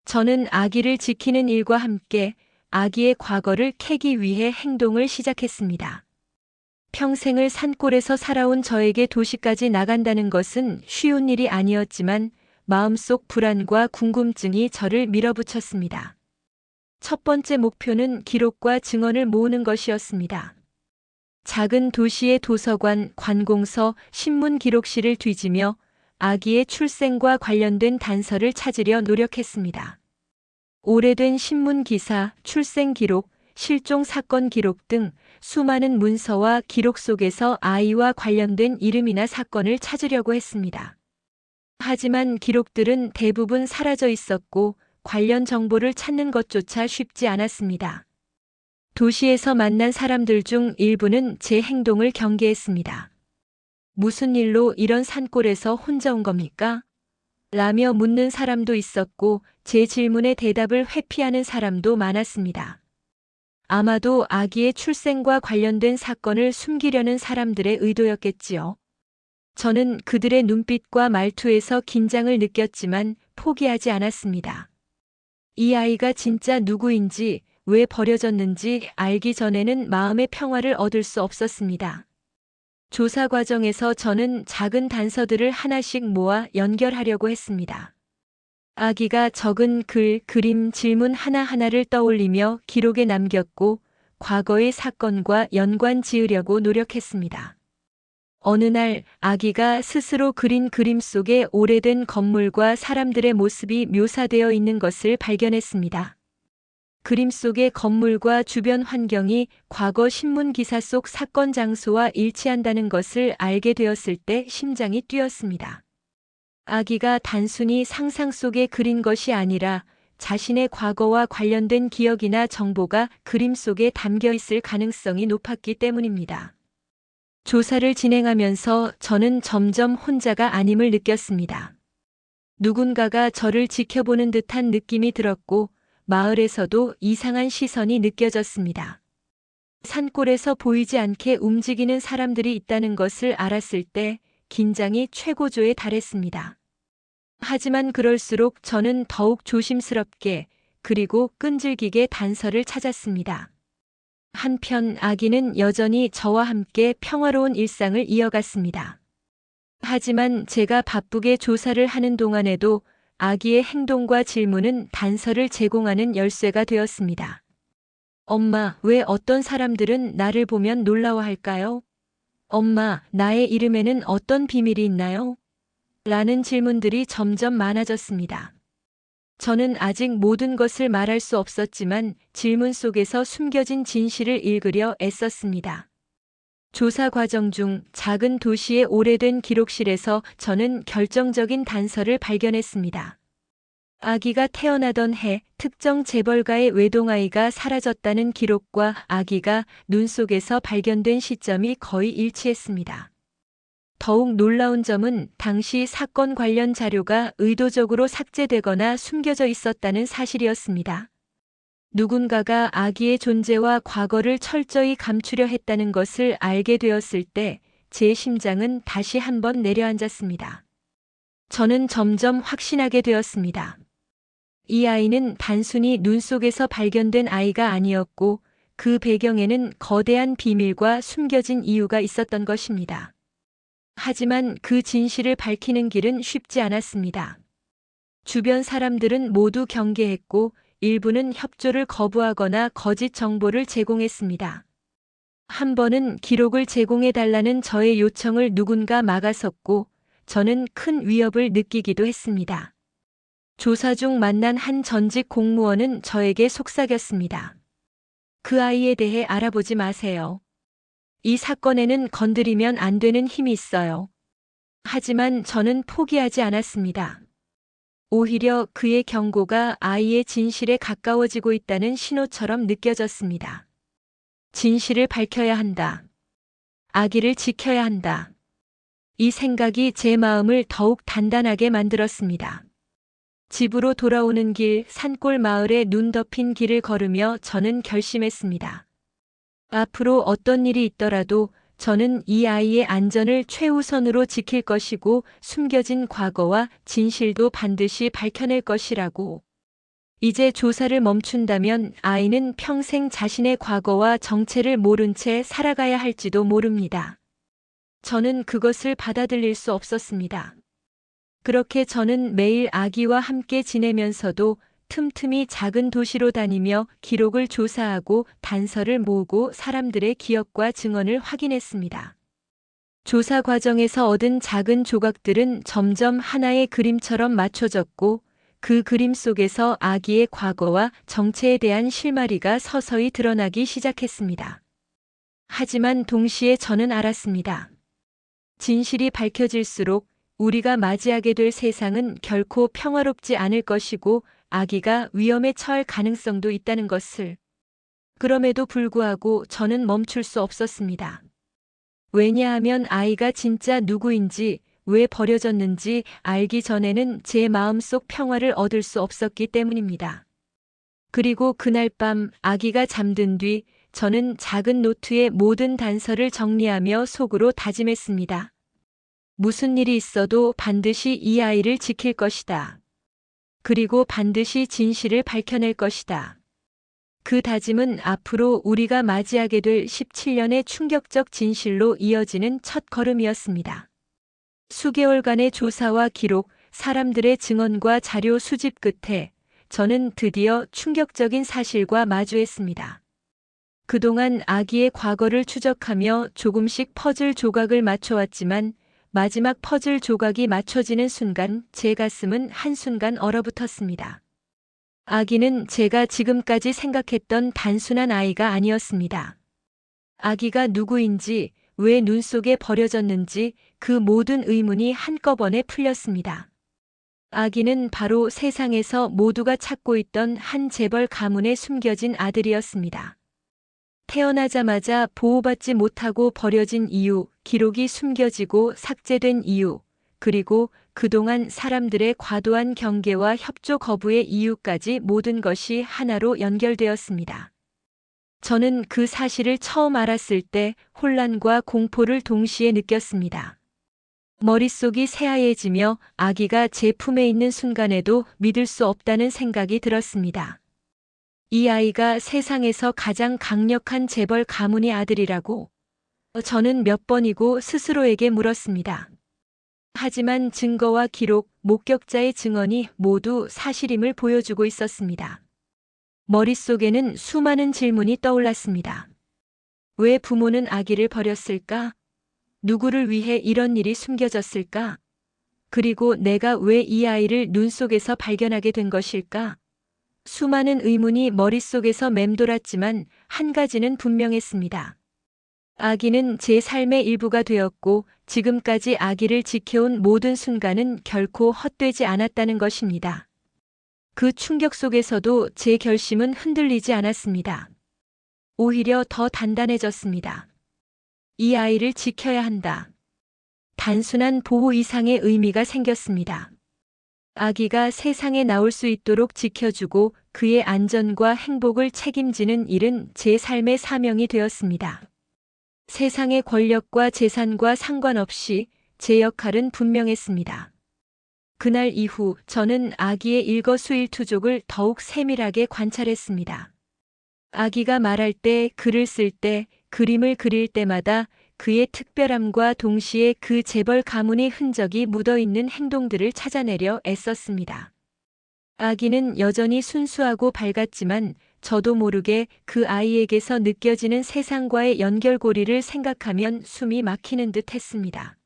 저는 아기를 지키는 일과 함께 아기의 과거를 캐기 위해 행동을 시작했습니다. 평생을 산골에서 살아온 저에게 도시까지 나간다는 것은 쉬운 일이 아니었지만 마음속 불안과 궁금증이 저를 밀어붙였습니다. 첫 번째 목표는 기록과 증언을 모으는 것이었습니다. 작은 도시의 도서관, 관공서, 신문 기록실을 뒤지며 아기의 출생과 관련된 단서를 찾으려 노력했습니다. 오래된 신문 기사, 출생 기록, 실종 사건 기록 등 수많은 문서와 기록 속에서 아이와 관련된 이름이나 사건을 찾으려고 했습니다. 하지만 기록들은 대부분 사라져 있었고 관련 정보를 찾는 것조차 쉽지 않았습니다. 도시에서 만난 사람들 중 일부는 제 행동을 경계했습니다. 무슨 일로 이런 산골에서 혼자 온 겁니까? 라며 묻는 사람도 있었고 제 질문에 대답을 회피하는 사람도 많았습니다. 아마도 아기의 출생과 관련된 사건을 숨기려는 사람들의 의도였겠지요. 저는 그들의 눈빛과 말투에서 긴장을 느꼈지만 포기하지 않았습니다. 이 아이가 진짜 누구인지, 왜 버려졌는지 알기 전에는 마음의 평화를 얻을 수 없었습니다. 조사 과정에서 저는 작은 단서들을 하나씩 모아 연결하려고 했습니다. 아기가 적은 글, 그림, 질문 하나하나를 떠올리며 기록에 남겼고 과거의 사건과 연관 지으려고 노력했습니다. 어느 날 아기가 스스로 그린 그림 속에 오래된 건물과 사람들의 모습이 묘사되어 있는 것을 발견했습니다. 그림 속의 건물과 주변 환경이 과거 신문 기사 속 사건 장소와 일치한다는 것을 알게 되었을 때 심장이 뛰었습니다. 아기가 단순히 상상 속에 그린 것이 아니라 자신의 과거와 관련된 기억이나 정보가 그림 속에 담겨 있을 가능성이 높았기 때문입니다. 조사를 진행하면서 저는 점점 혼자가 아님을 느꼈습니다. 누군가가 저를 지켜보는 듯한 느낌이 들었고 마을에서도 이상한 시선이 느껴졌습니다. 산골에서 보이지 않게 움직이는 사람들이 있다는 것을 알았을 때 긴장이 최고조에 달했습니다. 하지만 그럴수록 저는 더욱 조심스럽게 그리고 끈질기게 단서를 찾았습니다. 한편 아기는 여전히 저와 함께 평화로운 일상을 이어갔습니다. 하지만 제가 바쁘게 조사를 하는 동안에도 아기의 행동과 질문은 단서를 제공하는 열쇠가 되었습니다. 엄마, 왜 어떤 사람들은 나를 보면 놀라워할까요? 엄마, 나의 이름에는 어떤 비밀이 있나요? 라는 질문들이 점점 많아졌습니다. 저는 아직 모든 것을 말할 수 없었지만 질문 속에서 숨겨진 진실을 읽으려 애썼습니다. 조사 과정 중 작은 도시의 오래된 기록실에서 저는 결정적인 단서를 발견했습니다. 아기가 태어나던 해 특정 재벌가의 외동아이가 사라졌다는 기록과 아기가 눈 속에서 발견된 시점이 거의 일치했습니다. 더욱 놀라운 점은 당시 사건 관련 자료가 의도적으로 삭제되거나 숨겨져 있었다는 사실이었습니다. 누군가가 아기의 존재와 과거를 철저히 감추려 했다는 것을 알게 되었을 때 제 심장은 다시 한번 내려앉았습니다. 저는 점점 확신하게 되었습니다. 이 아이는 단순히 눈 속에서 발견된 아이가 아니었고 그 배경에는 거대한 비밀과 숨겨진 이유가 있었던 것입니다. 하지만 그 진실을 밝히는 길은 쉽지 않았습니다. 주변 사람들은 모두 경계했고 일부는 협조를 거부하거나 거짓 정보를 제공했습니다. 한 번은 기록을 제공해달라는 저의 요청을 누군가 막아섰고 저는 큰 위협을 느끼기도 했습니다. 조사 중 만난 한 전직 공무원은 저에게 속삭였습니다. 그 아이에 대해 알아보지 마세요. 이 사건에는 건드리면 안 되는 힘이 있어요. 하지만 저는 포기하지 않았습니다. 오히려 그의 경고가 아이의 진실에 가까워지고 있다는 신호처럼 느껴졌습니다. 진실을 밝혀야 한다. 아기를 지켜야 한다. 이 생각이 제 마음을 더욱 단단하게 만들었습니다. 집으로 돌아오는 길, 산골 마을에 눈 덮인 길을 걸으며 저는 결심했습니다. 앞으로 어떤 일이 있더라도 저는 이 아이의 안전을 최우선으로 지킬 것이고 숨겨진 과거와 진실도 반드시 밝혀낼 것이라고. 이제 조사를 멈춘다면 아이는 평생 자신의 과거와 정체를 모른 채 살아가야 할지도 모릅니다. 저는 그것을 받아들일 수 없었습니다. 그렇게 저는 매일 아기와 함께 지내면서도 틈틈이 작은 도시로 다니며 기록을 조사하고 단서를 모으고 사람들의 기억과 증언을 확인했습니다. 조사 과정에서 얻은 작은 조각들은 점점 하나의 그림처럼 맞춰졌고 그 그림 속에서 아기의 과거와 정체에 대한 실마리가 서서히 드러나기 시작했습니다. 하지만 동시에 저는 알았습니다. 진실이 밝혀질수록 우리가 맞이하게 될 세상은 결코 평화롭지 않을 것이고 아기가 위험에 처할 가능성도 있다는 것을. 그럼에도 불구하고 저는 멈출 수 없었습니다. 왜냐하면 아이가 진짜 누구인지, 왜 버려졌는지 알기 전에는 제 마음속 평화를 얻을 수 없었기 때문입니다. 그리고 그날 밤 아기가 잠든 뒤 저는 작은 노트에 모든 단서를 정리하며 속으로 다짐했습니다. 무슨 일이 있어도 반드시 이 아이를 지킬 것이다. 그리고 반드시 진실을 밝혀낼 것이다. 그 다짐은 앞으로 우리가 맞이하게 될 17년의 충격적 진실로 이어지는 첫 걸음이었습니다. 수개월간의 조사와 기록, 사람들의 증언과 자료 수집 끝에 저는 드디어 충격적인 사실과 마주했습니다. 그동안 아기의 과거를 추적하며 조금씩 퍼즐 조각을 맞춰왔지만 마지막 퍼즐 조각이 맞춰지는 순간 제 가슴은 한순간 얼어붙었습니다. 아기는 제가 지금까지 생각했던 단순한 아이가 아니었습니다. 아기가 누구인지, 왜 눈 속에 버려졌는지 그 모든 의문이 한꺼번에 풀렸습니다. 아기는 바로 세상에서 모두가 찾고 있던 한 재벌 가문에 숨겨진 아들이었습니다. 태어나자마자 보호받지 못하고 버려진 이유, 기록이 숨겨지고 삭제된 이유, 그리고 그동안 사람들의 과도한 경계와 협조 거부의 이유까지 모든 것이 하나로 연결되었습니다. 저는 그 사실을 처음 알았을 때 혼란과 공포를 동시에 느꼈습니다. 머릿속이 새하얘지며 아기가 제 품에 있는 순간에도 믿을 수 없다는 생각이 들었습니다. 이 아이가 세상에서 가장 강력한 재벌 가문의 아들이라고 저는 몇 번이고 스스로에게 물었습니다. 하지만 증거와 기록, 목격자의 증언이 모두 사실임을 보여주고 있었습니다. 머릿속에는 수많은 질문이 떠올랐습니다. 왜 부모는 아기를 버렸을까? 누구를 위해 이런 일이 숨겨졌을까? 그리고 내가 왜 이 아이를 눈 속에서 발견하게 된 것일까? 수많은 의문이 머릿속에서 맴돌았지만 한 가지는 분명했습니다. 아기는 제 삶의 일부가 되었고 지금까지 아기를 지켜온 모든 순간은 결코 헛되지 않았다는 것입니다. 그 충격 속에서도 제 결심은 흔들리지 않았습니다. 오히려 더 단단해졌습니다. 이 아이를 지켜야 한다. 단순한 보호 이상의 의미가 생겼습니다. 아기가 세상에 나올 수 있도록 지켜주고 그의 안전과 행복을 책임지는 일은 제 삶의 사명이 되었습니다. 세상의 권력과 재산과 상관없이 제 역할은 분명했습니다. 그날 이후 저는 아기의 일거수일투족을 더욱 세밀하게 관찰했습니다. 아기가 말할 때, 글을 쓸 때, 그림을 그릴 때마다 그의 특별함과 동시에 그 재벌 가문의 흔적이 묻어있는 행동들을 찾아내려 애썼습니다. 아기는 여전히 순수하고 밝았지만 저도 모르게 그 아이에게서 느껴지는 세상과의 연결고리를 생각하면 숨이 막히는 듯 했습니다.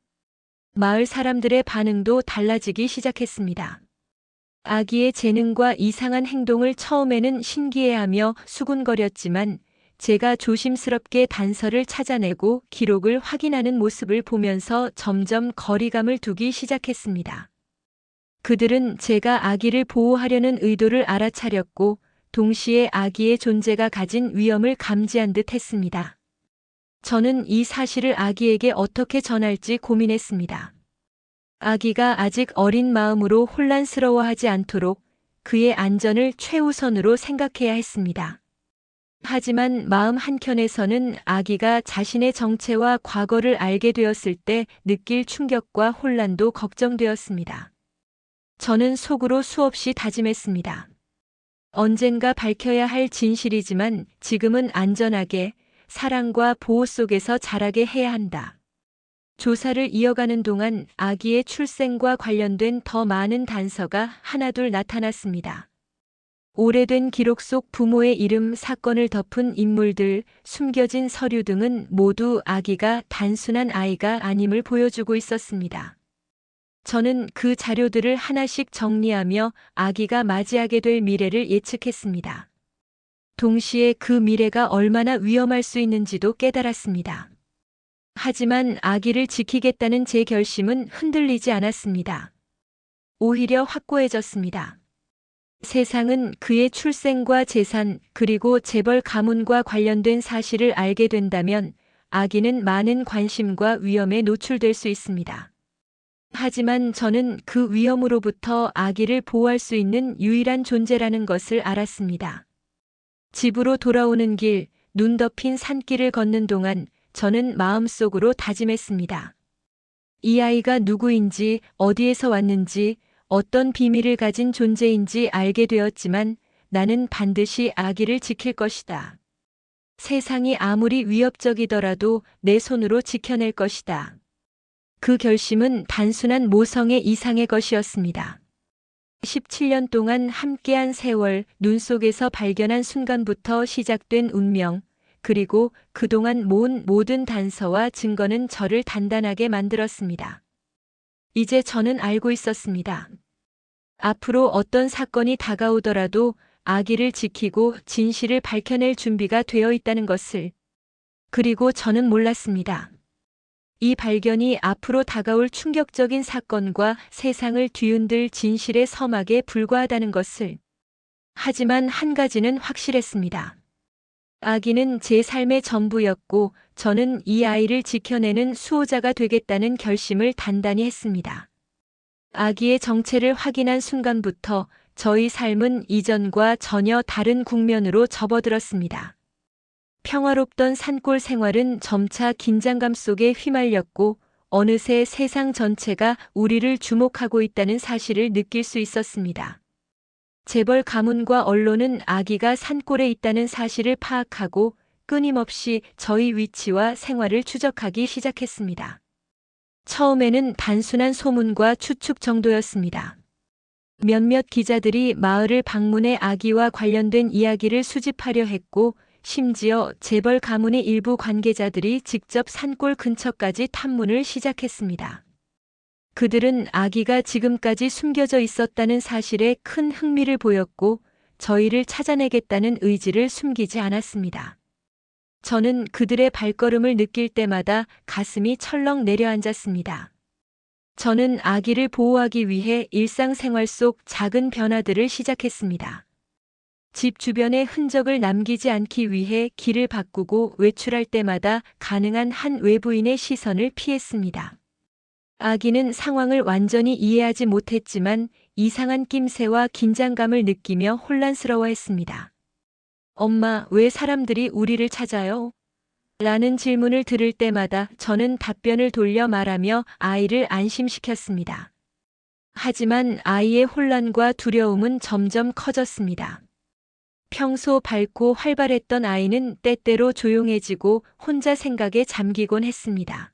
마을 사람들의 반응도 달라지기 시작했습니다. 아기의 재능과 이상한 행동을 처음에는 신기해하며 수군거렸지만 제가 조심스럽게 단서를 찾아내고 기록을 확인하는 모습을 보면서 점점 거리감을 두기 시작했습니다. 그들은 제가 아기를 보호하려는 의도를 알아차렸고 동시에 아기의 존재가 가진 위험을 감지한 듯 했습니다. 저는 이 사실을 아기에게 어떻게 전할지 고민했습니다. 아기가 아직 어린 마음으로 혼란스러워하지 않도록 그의 안전을 최우선으로 생각해야 했습니다. 하지만 마음 한켠에서는 아기가 자신의 정체와 과거를 알게 되었을 때 느낄 충격과 혼란도 걱정되었습니다. 저는 속으로 수없이 다짐했습니다. 언젠가 밝혀야 할 진실이지만 지금은 안전하게 사랑과 보호 속에서 자라게 해야 한다. 조사를 이어가는 동안 아기의 출생과 관련된 더 많은 단서가 하나둘 나타났습니다. 오래된 기록 속 부모의 이름, 사건을 덮은 인물들, 숨겨진 서류 등은 모두 아기가 단순한 아이가 아님을 보여주고 있었습니다. 저는 그 자료들을 하나씩 정리하며 아기가 맞이하게 될 미래를 예측했습니다. 동시에 그 미래가 얼마나 위험할 수 있는지도 깨달았습니다. 하지만 아기를 지키겠다는 제 결심은 흔들리지 않았습니다. 오히려 확고해졌습니다. 세상은 그의 출생과 재산 그리고 재벌 가문과 관련된 사실을 알게 된다면 아기는 많은 관심과 위험에 노출될 수 있습니다. 하지만 저는 그 위험으로부터 아기를 보호할 수 있는 유일한 존재라는 것을 알았습니다. 집으로 돌아오는 길, 눈 덮인 산길을 걷는 동안 저는 마음속으로 다짐했습니다. 이 아이가 누구인지, 어디에서 왔는지, 어떤 비밀을 가진 존재인지 알게 되었지만 나는 반드시 아기를 지킬 것이다. 세상이 아무리 위협적이더라도 내 손으로 지켜낼 것이다. 그 결심은 단순한 모성의 이상의 것이었습니다. 17년 동안 함께한 세월, 눈 속에서 발견한 순간부터 시작된 운명, 그리고 그동안 모은 모든 단서와 증거는 저를 단단하게 만들었습니다. 이제 저는 알고 있었습니다. 앞으로 어떤 사건이 다가오더라도 아기를 지키고 진실을 밝혀낼 준비가 되어 있다는 것을. 그리고 저는 몰랐습니다. 이 발견이 앞으로 다가올 충격적인 사건과 세상을 뒤흔들 진실의 서막에 불과하다는 것을. 하지만 한 가지는 확실했습니다. 아기는 제 삶의 전부였고 저는 이 아이를 지켜내는 수호자가 되겠다는 결심을 단단히 했습니다. 아기의 정체를 확인한 순간부터 저희 삶은 이전과 전혀 다른 국면으로 접어들었습니다. 평화롭던 산골 생활은 점차 긴장감 속에 휘말렸고 어느새 세상 전체가 우리를 주목하고 있다는 사실을 느낄 수 있었습니다. 재벌 가문과 언론은 아기가 산골에 있다는 사실을 파악하고 끊임없이 저희 위치와 생활을 추적하기 시작했습니다. 처음에는 단순한 소문과 추측 정도였습니다. 몇몇 기자들이 마을을 방문해 아기와 관련된 이야기를 수집하려 했고, 심지어 재벌 가문의 일부 관계자들이 직접 산골 근처까지 탐문을 시작했습니다. 그들은 아기가 지금까지 숨겨져 있었다는 사실에 큰 흥미를 보였고 저희를 찾아내겠다는 의지를 숨기지 않았습니다. 저는 그들의 발걸음을 느낄 때마다 가슴이 철렁 내려앉았습니다. 저는 아기를 보호하기 위해 일상생활 속 작은 변화들을 시작했습니다. 집 주변에 흔적을 남기지 않기 위해 길을 바꾸고 외출할 때마다 가능한 한 외부인의 시선을 피했습니다. 아기는 상황을 완전히 이해하지 못했지만 이상한 낌새와 긴장감을 느끼며 혼란스러워했습니다. 엄마, 왜 사람들이 우리를 찾아요? 라는 질문을 들을 때마다 저는 답변을 돌려 말하며 아이를 안심시켰습니다. 하지만 아이의 혼란과 두려움은 점점 커졌습니다. 평소 밝고 활발했던 아이는 때때로 조용해지고 혼자 생각에 잠기곤 했습니다.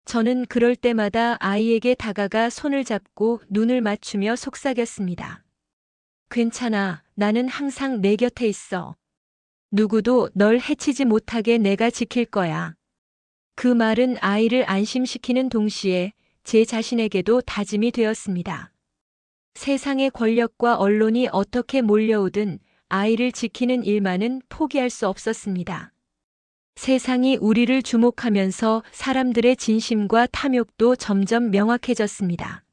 저는 그럴 때마다 아이에게 다가가 손을 잡고 눈을 맞추며 속삭였습니다. 괜찮아, 나는 항상 내 곁에 있어. 누구도 널 해치지 못하게 내가 지킬 거야. 그 말은 아이를 안심시키는 동시에 제 자신에게도 다짐이 되었습니다. 세상의 권력과 언론이 어떻게 몰려오든 아이를 지키는 일만은 포기할 수 없었습니다. 세상이 우리를 주목하면서 사람들의 진심과 탐욕도 점점 명확해졌습니다.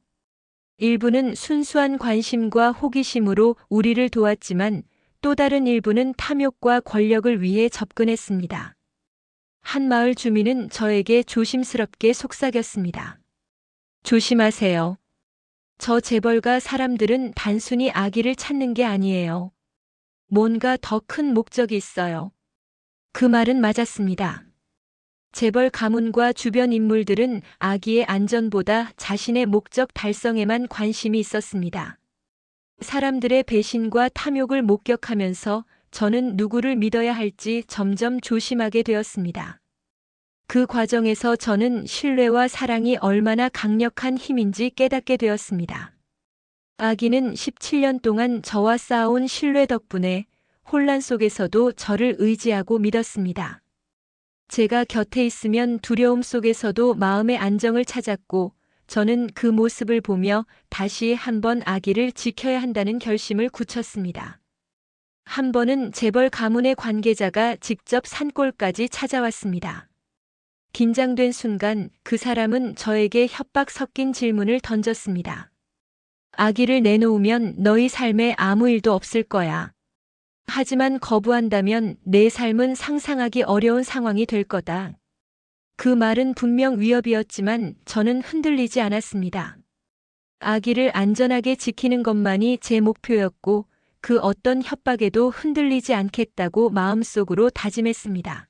일부는 순수한 관심과 호기심으로 우리를 도왔지만 또 다른 일부는 탐욕과 권력을 위해 접근했습니다. 한 마을 주민은 저에게 조심스럽게 속삭였습니다. 조심하세요. 저 재벌가 사람들은 단순히 아기를 찾는 게 아니에요. 뭔가 더 큰 목적이 있어요. 그 말은 맞았습니다. 재벌 가문과 주변 인물들은 아기의 안전보다 자신의 목적 달성에만 관심이 있었습니다. 사람들의 배신과 탐욕을 목격하면서 저는 누구를 믿어야 할지 점점 조심하게 되었습니다. 그 과정에서 저는 신뢰와 사랑이 얼마나 강력한 힘인지 깨닫게 되었습니다. 아기는 17년 동안 저와 쌓아온 신뢰 덕분에 혼란 속에서도 저를 의지하고 믿었습니다. 제가 곁에 있으면 두려움 속에서도 마음의 안정을 찾았고, 저는 그 모습을 보며 다시 한번 아기를 지켜야 한다는 결심을 굳혔습니다. 한 번은 재벌 가문의 관계자가 직접 산골까지 찾아왔습니다. 긴장된 순간 그 사람은 저에게 협박 섞인 질문을 던졌습니다. 아기를 내놓으면 너희 삶에 아무 일도 없을 거야. 하지만 거부한다면 내 삶은 상상하기 어려운 상황이 될 거다. 그 말은 분명 위협이었지만 저는 흔들리지 않았습니다. 아기를 안전하게 지키는 것만이 제 목표였고 그 어떤 협박에도 흔들리지 않겠다고 마음속으로 다짐했습니다.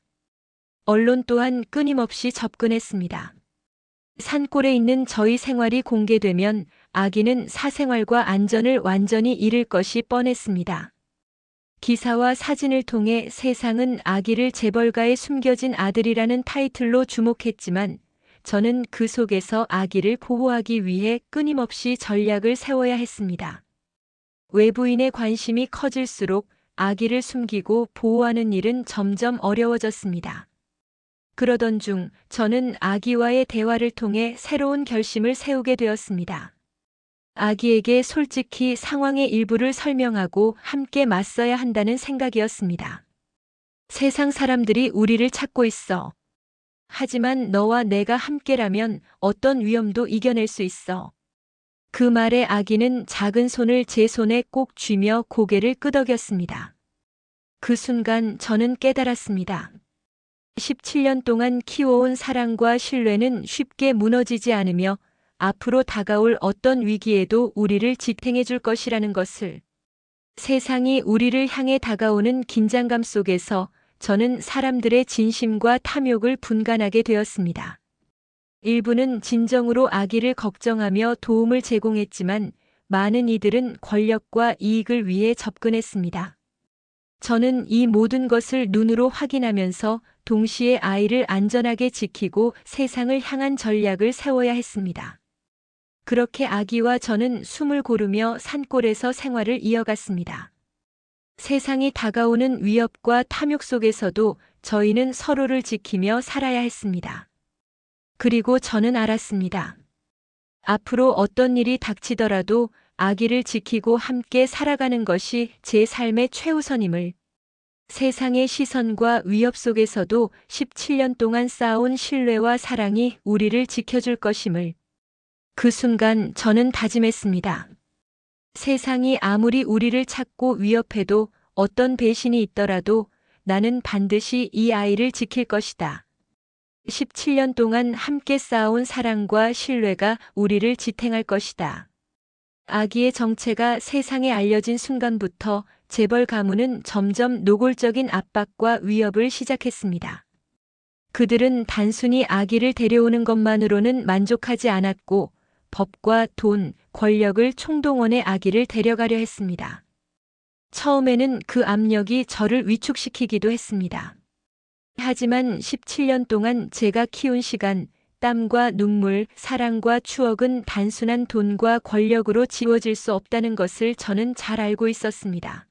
언론 또한 끊임없이 접근했습니다. 산골에 있는 저희 생활이 공개되면 아기는 사생활과 안전을 완전히 잃을 것이 뻔했습니다. 기사와 사진을 통해 세상은 아기를 재벌가에 숨겨진 아들이라는 타이틀로 주목했지만 저는 그 속에서 아기를 보호하기 위해 끊임없이 전략을 세워야 했습니다. 외부인의 관심이 커질수록 아기를 숨기고 보호하는 일은 점점 어려워졌습니다. 그러던 중 저는 아기와의 대화를 통해 새로운 결심을 세우게 되었습니다. 아기에게 솔직히 상황의 일부를 설명하고 함께 맞서야 한다는 생각이었습니다. 세상 사람들이 우리를 찾고 있어. 하지만 너와 내가 함께라면 어떤 위험도 이겨낼 수 있어. 그 말에 아기는 작은 손을 제 손에 꼭 쥐며 고개를 끄덕였습니다. 그 순간 저는 깨달았습니다. 17년 동안 키워온 사랑과 신뢰는 쉽게 무너지지 않으며 앞으로 다가올 어떤 위기에도 우리를 지탱해 줄 것이라는 것을. 세상이 우리를 향해 다가오는 긴장감 속에서 저는 사람들의 진심과 탐욕을 분간하게 되었습니다. 일부는 진정으로 아기를 걱정하며 도움을 제공했지만 많은 이들은 권력과 이익을 위해 접근했습니다. 저는 이 모든 것을 눈으로 확인하면서 동시에 아이를 안전하게 지키고 세상을 향한 전략을 세워야 했습니다. 그렇게 아기와 저는 숨을 고르며 산골에서 생활을 이어갔습니다. 세상이 다가오는 위협과 탐욕 속에서도 저희는 서로를 지키며 살아야 했습니다. 그리고 저는 알았습니다. 앞으로 어떤 일이 닥치더라도 아기를 지키고 함께 살아가는 것이 제 삶의 최우선임을, 세상의 시선과 위협 속에서도 17년 동안 쌓아온 신뢰와 사랑이 우리를 지켜줄 것임을, 그 순간 저는 다짐했습니다. 세상이 아무리 우리를 찾고 위협해도 어떤 배신이 있더라도 나는 반드시 이 아이를 지킬 것이다. 17년 동안 함께 쌓아온 사랑과 신뢰가 우리를 지탱할 것이다. 아기의 정체가 세상에 알려진 순간부터 재벌 가문은 점점 노골적인 압박과 위협을 시작했습니다. 그들은 단순히 아기를 데려오는 것만으로는 만족하지 않았고 법과 돈, 권력을 총동원해 아기를 데려가려 했습니다. 처음에는 그 압력이 저를 위축시키기도 했습니다. 하지만 17년 동안 제가 키운 시간, 땀과 눈물, 사랑과 추억은 단순한 돈과 권력으로 지워질 수 없다는 것을 저는 잘 알고 있었습니다.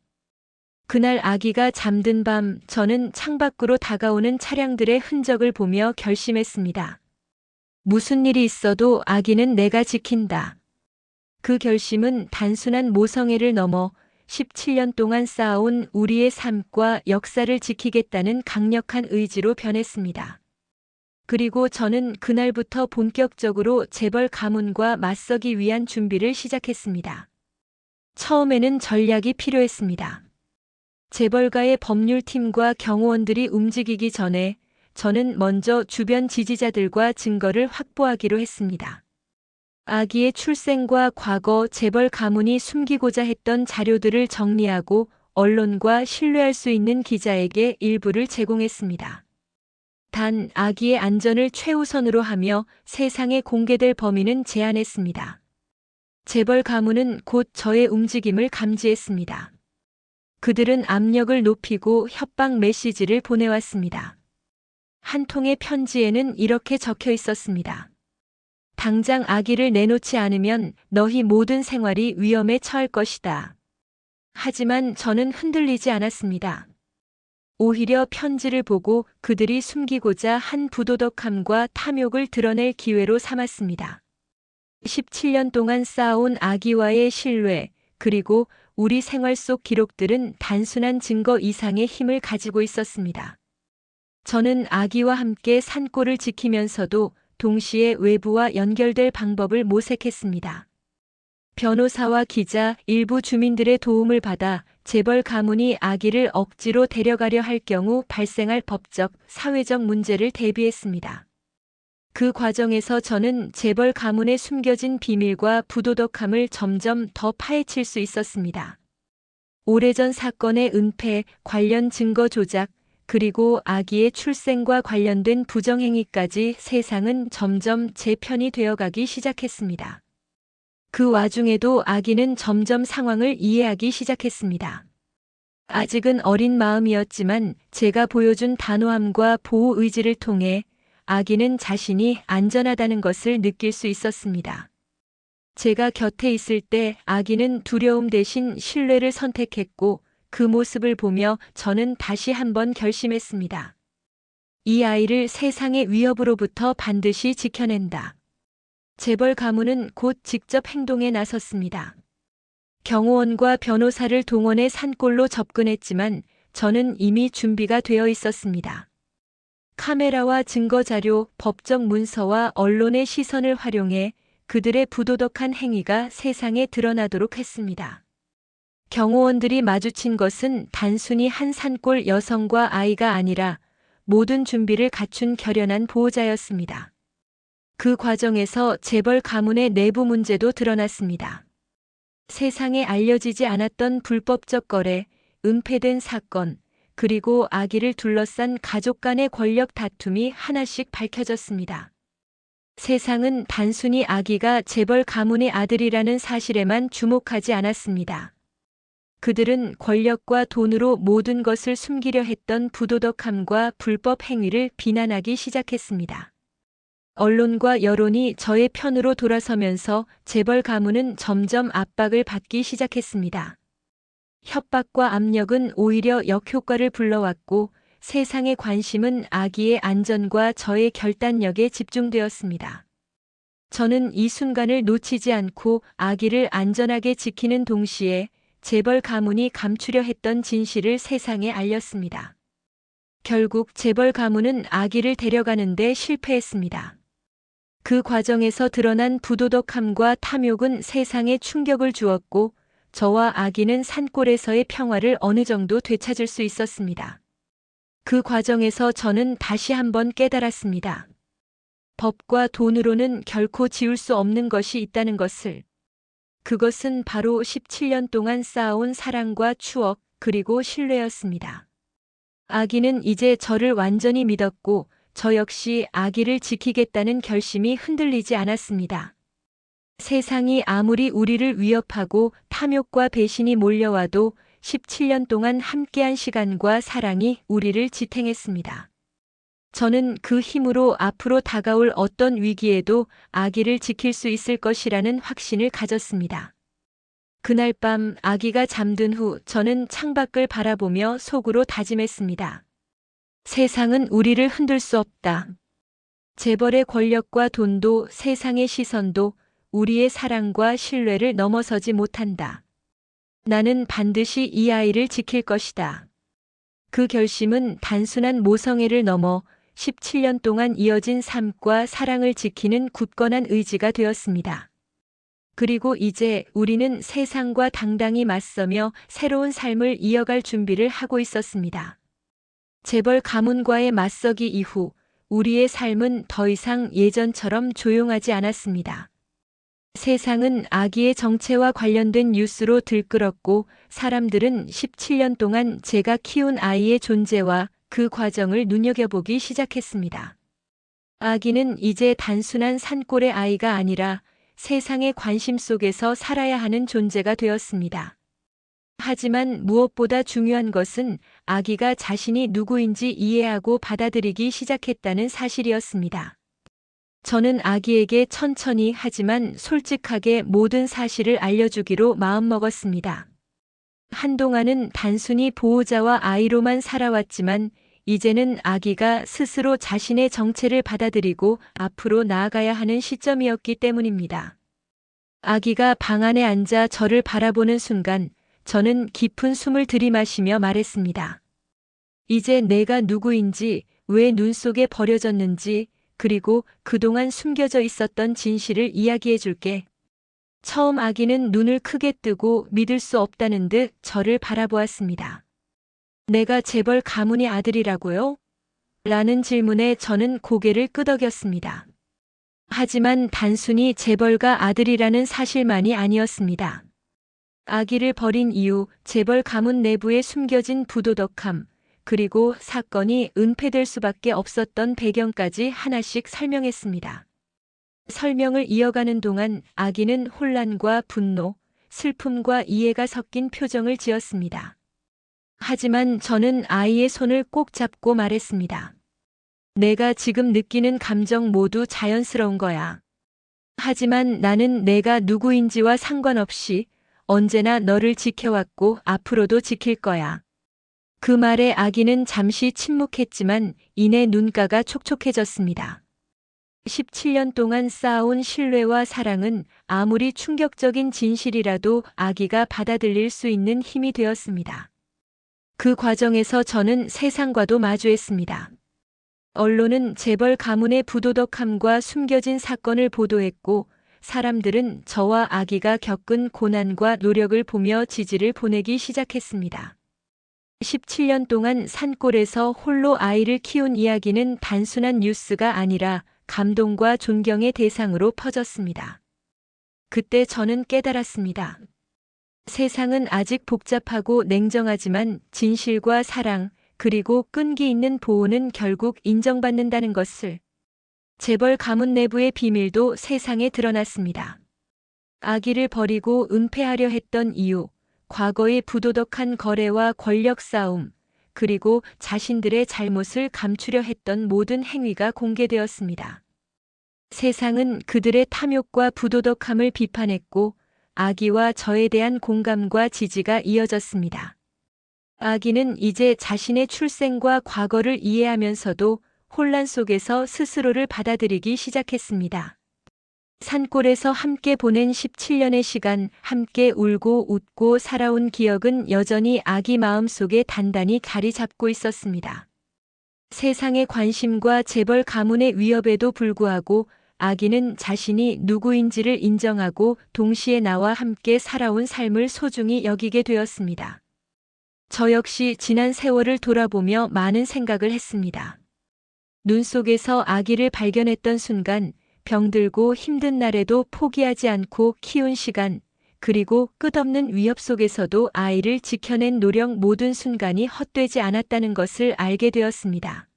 그날 아기가 잠든 밤, 저는 창밖으로 다가오는 차량들의 흔적을 보며 결심했습니다. 무슨 일이 있어도 아기는 내가 지킨다. 그 결심은 단순한 모성애를 넘어 17년 동안 쌓아온 우리의 삶과 역사를 지키겠다는 강력한 의지로 변했습니다. 그리고 저는 그날부터 본격적으로 재벌 가문과 맞서기 위한 준비를 시작했습니다. 처음에는 전략이 필요했습니다. 재벌가의 법률팀과 경호원들이 움직이기 전에 저는 먼저 주변 지지자들과 증거를 확보하기로 했습니다. 아기의 출생과 과거 재벌 가문이 숨기고자 했던 자료들을 정리하고 언론과 신뢰할 수 있는 기자에게 일부를 제공했습니다. 단 아기의 안전을 최우선으로 하며 세상에 공개될 범인은 제한했습니다. 재벌 가문은 곧 저의 움직임을 감지했습니다. 그들은 압력을 높이고 협박 메시지를 보내왔습니다. 한 통의 편지에는 이렇게 적혀 있었습니다. 당장 아기를 내놓지 않으면 너희 모든 생활이 위험에 처할 것이다. 하지만 저는 흔들리지 않았습니다. 오히려 편지를 보고 그들이 숨기고자 한 부도덕함과 탐욕을 드러낼 기회로 삼았습니다. 17년 동안 쌓아온 아기와의 신뢰, 그리고 우리 생활 속 기록들은 단순한 증거 이상의 힘을 가지고 있었습니다. 저는 아기와 함께 산골을 지키면서도 동시에 외부와 연결될 방법을 모색했습니다. 변호사와 기자, 일부 주민들의 도움을 받아 재벌 가문이 아기를 억지로 데려가려 할 경우 발생할 법적, 사회적 문제를 대비했습니다. 그 과정에서 저는 재벌 가문의 숨겨진 비밀과 부도덕함을 점점 더 파헤칠 수 있었습니다. 오래전 사건의 은폐, 관련 증거 조작, 그리고 아기의 출생과 관련된 부정행위까지 세상은 점점 제 편이 되어가기 시작했습니다. 그 와중에도 아기는 점점 상황을 이해하기 시작했습니다. 아직은 어린 마음이었지만 제가 보여준 단호함과 보호 의지를 통해 아기는 자신이 안전하다는 것을 느낄 수 있었습니다. 제가 곁에 있을 때 아기는 두려움 대신 신뢰를 선택했고 그 모습을 보며 저는 다시 한번 결심했습니다. 이 아이를 세상의 위협으로부터 반드시 지켜낸다. 재벌 가문은 곧 직접 행동에 나섰습니다. 경호원과 변호사를 동원해 산골로 접근했지만 저는 이미 준비가 되어 있었습니다. 카메라와 증거자료, 법적 문서와 언론의 시선을 활용해 그들의 부도덕한 행위가 세상에 드러나도록 했습니다. 경호원들이 마주친 것은 단순히 한 산골 여성과 아이가 아니라 모든 준비를 갖춘 결연한 보호자였습니다. 그 과정에서 재벌 가문의 내부 문제도 드러났습니다. 세상에 알려지지 않았던 불법적 거래, 은폐된 사건, 그리고 아기를 둘러싼 가족 간의 권력 다툼이 하나씩 밝혀졌습니다. 세상은 단순히 아기가 재벌 가문의 아들이라는 사실에만 주목하지 않았습니다. 그들은 권력과 돈으로 모든 것을 숨기려 했던 부도덕함과 불법 행위를 비난하기 시작했습니다. 언론과 여론이 저의 편으로 돌아서면서 재벌 가문은 점점 압박을 받기 시작했습니다. 협박과 압력은 오히려 역효과를 불러왔고 세상의 관심은 아기의 안전과 저의 결단력에 집중되었습니다. 저는 이 순간을 놓치지 않고 아기를 안전하게 지키는 동시에 재벌 가문이 감추려 했던 진실을 세상에 알렸습니다. 결국 재벌 가문은 아기를 데려가는데 실패했습니다. 그 과정에서 드러난 부도덕함과 탐욕은 세상에 충격을 주었고 저와 아기는 산골에서의 평화를 어느 정도 되찾을 수 있었습니다. 그 과정에서 저는 다시 한번 깨달았습니다. 법과 돈으로는 결코 지울 수 없는 것이 있다는 것을. 그것은 바로 17년 동안 쌓아온 사랑과 추억, 그리고 신뢰였습니다. 아기는 이제 저를 완전히 믿었고 저 역시 아기를 지키겠다는 결심이 흔들리지 않았습니다. 세상이 아무리 우리를 위협하고 탐욕과 배신이 몰려와도 17년 동안 함께한 시간과 사랑이 우리를 지탱했습니다. 저는 그 힘으로 앞으로 다가올 어떤 위기에도 아기를 지킬 수 있을 것이라는 확신을 가졌습니다. 그날 밤 아기가 잠든 후 저는 창밖을 바라보며 속으로 다짐했습니다. 세상은 우리를 흔들 수 없다. 재벌의 권력과 돈도 세상의 시선도 우리의 사랑과 신뢰를 넘어서지 못한다. 나는 반드시 이 아이를 지킬 것이다. 그 결심은 단순한 모성애를 넘어 17년 동안 이어진 삶과 사랑을 지키는 굳건한 의지가 되었습니다. 그리고 이제 우리는 세상과 당당히 맞서며 새로운 삶을 이어갈 준비를 하고 있었습니다. 재벌 가문과의 맞서기 이후 우리의 삶은 더 이상 예전처럼 조용하지 않았습니다. 세상은 아기의 정체와 관련된 뉴스로 들끓었고 사람들은 17년 동안 제가 키운 아이의 존재와 그 과정을 눈여겨보기 시작했습니다. 아기는 이제 단순한 산골의 아이가 아니라 세상의 관심 속에서 살아야 하는 존재가 되었습니다. 하지만 무엇보다 중요한 것은 아기가 자신이 누구인지 이해하고 받아들이기 시작했다는 사실이었습니다. 저는 아기에게 천천히 하지만 솔직하게 모든 사실을 알려주기로 마음먹었습니다. 한동안은 단순히 보호자와 아이로만 살아왔지만 이제는 아기가 스스로 자신의 정체를 받아들이고 앞으로 나아가야 하는 시점이었기 때문입니다. 아기가 방 안에 앉아 저를 바라보는 순간 저는 깊은 숨을 들이마시며 말했습니다. 이제 내가 누구인지, 왜 눈 속에 버려졌는지, 그리고 그동안 숨겨져 있었던 진실을 이야기해 줄게. 처음 아기는 눈을 크게 뜨고 믿을 수 없다는 듯 저를 바라보았습니다. 내가 재벌 가문의 아들이라고요? 라는 질문에 저는 고개를 끄덕였습니다. 하지만 단순히 재벌가 아들이라는 사실만이 아니었습니다. 아기를 버린 이후 재벌 가문 내부에 숨겨진 부도덕함, 그리고 사건이 은폐될 수밖에 없었던 배경까지 하나씩 설명했습니다. 설명을 이어가는 동안 아기는 혼란과 분노, 슬픔과 이해가 섞인 표정을 지었습니다. 하지만 저는 아이의 손을 꼭 잡고 말했습니다. 내가 지금 느끼는 감정 모두 자연스러운 거야. 하지만 나는 내가 누구인지와 상관없이 언제나 너를 지켜왔고 앞으로도 지킬 거야. 그 말에 아기는 잠시 침묵했지만 이내 눈가가 촉촉해졌습니다. 17년 동안 쌓아온 신뢰와 사랑은 아무리 충격적인 진실이라도 아기가 받아들일 수 있는 힘이 되었습니다. 그 과정에서 저는 세상과도 마주했습니다. 언론은 재벌 가문의 부도덕함과 숨겨진 사건을 보도했고 사람들은 저와 아기가 겪은 고난과 노력을 보며 지지를 보내기 시작했습니다. 17년 동안 산골에서 홀로 아이를 키운 이야기는 단순한 뉴스가 아니라 감동과 존경의 대상으로 퍼졌습니다. 그때 저는 깨달았습니다. 세상은 아직 복잡하고 냉정하지만 진실과 사랑, 그리고 끈기 있는 보호는 결국 인정받는다는 것을. 재벌 가문 내부의 비밀도 세상에 드러났습니다. 아기를 버리고 은폐하려 했던 이유, 과거의 부도덕한 거래와 권력 싸움, 그리고 자신들의 잘못을 감추려 했던 모든 행위가 공개되었습니다. 세상은 그들의 탐욕과 부도덕함을 비판했고 아기와 저에 대한 공감과 지지가 이어졌습니다. 아기는 이제 자신의 출생과 과거를 이해하면서도 혼란 속에서 스스로를 받아들이기 시작했습니다. 산골에서 함께 보낸 17년의 시간, 함께 울고 웃고 살아온 기억은 여전히 아기 마음속에 단단히 자리 잡고 있었습니다. 세상의 관심과 재벌 가문의 위협에도 불구하고 아기는 자신이 누구인지를 인정하고 동시에 나와 함께 살아온 삶을 소중히 여기게 되었습니다. 저 역시 지난 세월을 돌아보며 많은 생각을 했습니다. 눈 속에서 아기를 발견했던 순간, 병들고 힘든 날에도 포기하지 않고 키운 시간, 그리고 끝없는 위협 속에서도 아이를 지켜낸 노력 모든 순간이 헛되지 않았다는 것을 알게 되었습니다.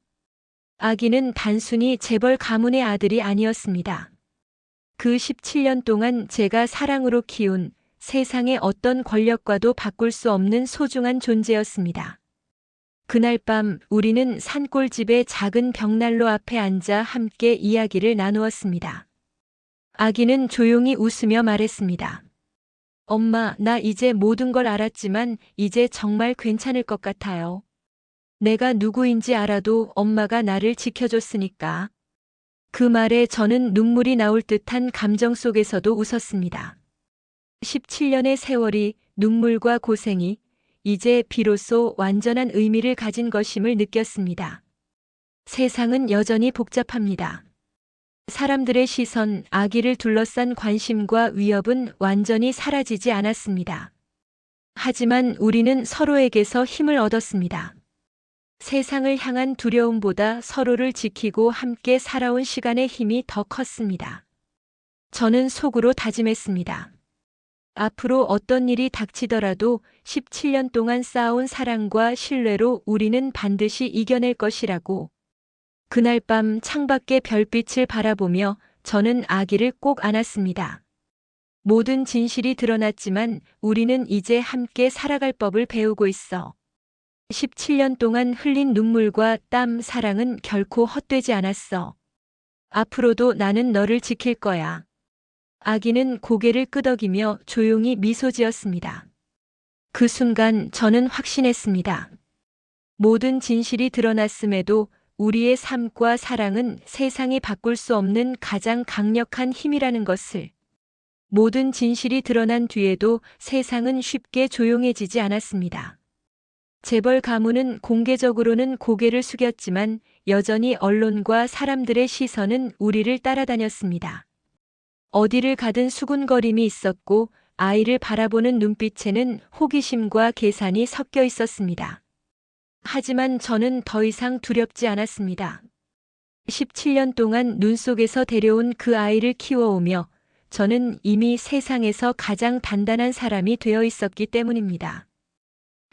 아기는 단순히 재벌 가문의 아들이 아니었습니다. 그 17년 동안 제가 사랑으로 키운 세상의 어떤 권력과도 바꿀 수 없는 소중한 존재였습니다. 그날 밤 우리는 산골집의 작은 벽난로 앞에 앉아 함께 이야기를 나누었습니다. 아기는 조용히 웃으며 말했습니다. 엄마, 나 이제 모든 걸 알았지만 이제 정말 괜찮을 것 같아요. 내가 누구인지 알아도 엄마가 나를 지켜줬으니까. 그 말에 저는 눈물이 나올 듯한 감정 속에서도 웃었습니다. 17년의 세월이, 눈물과 고생이 이제 비로소 완전한 의미를 가진 것임을 느꼈습니다. 세상은 여전히 복잡합니다. 사람들의 시선, 아기를 둘러싼 관심과 위협은 완전히 사라지지 않았습니다. 하지만 우리는 서로에게서 힘을 얻었습니다. 세상을 향한 두려움보다 서로를 지키고 함께 살아온 시간의 힘이 더 컸습니다. 저는 속으로 다짐했습니다. 앞으로 어떤 일이 닥치더라도 17년 동안 쌓아온 사랑과 신뢰로 우리는 반드시 이겨낼 것이라고. 그날 밤 창밖의 별빛을 바라보며 저는 아기를 꼭 안았습니다. 모든 진실이 드러났지만 우리는 이제 함께 살아갈 법을 배우고 있어. 17년 동안 흘린 눈물과 땀, 사랑은 결코 헛되지 않았어. 앞으로도 나는 너를 지킬 거야. 아기는 고개를 끄덕이며 조용히 미소 지었습니다. 그 순간 저는 확신했습니다. 모든 진실이 드러났음에도 우리의 삶과 사랑은 세상이 바꿀 수 없는 가장 강력한 힘이라는 것을. 모든 진실이 드러난 뒤에도 세상은 쉽게 조용해지지 않았습니다. 재벌 가문은 공개적으로는 고개를 숙였지만 여전히 언론과 사람들의 시선은 우리를 따라다녔습니다. 어디를 가든 수군거림이 있었고 아이를 바라보는 눈빛에는 호기심과 계산이 섞여 있었습니다. 하지만 저는 더 이상 두렵지 않았습니다. 17년 동안 눈 속에서 데려온 그 아이를 키워오며 저는 이미 세상에서 가장 단단한 사람이 되어 있었기 때문입니다.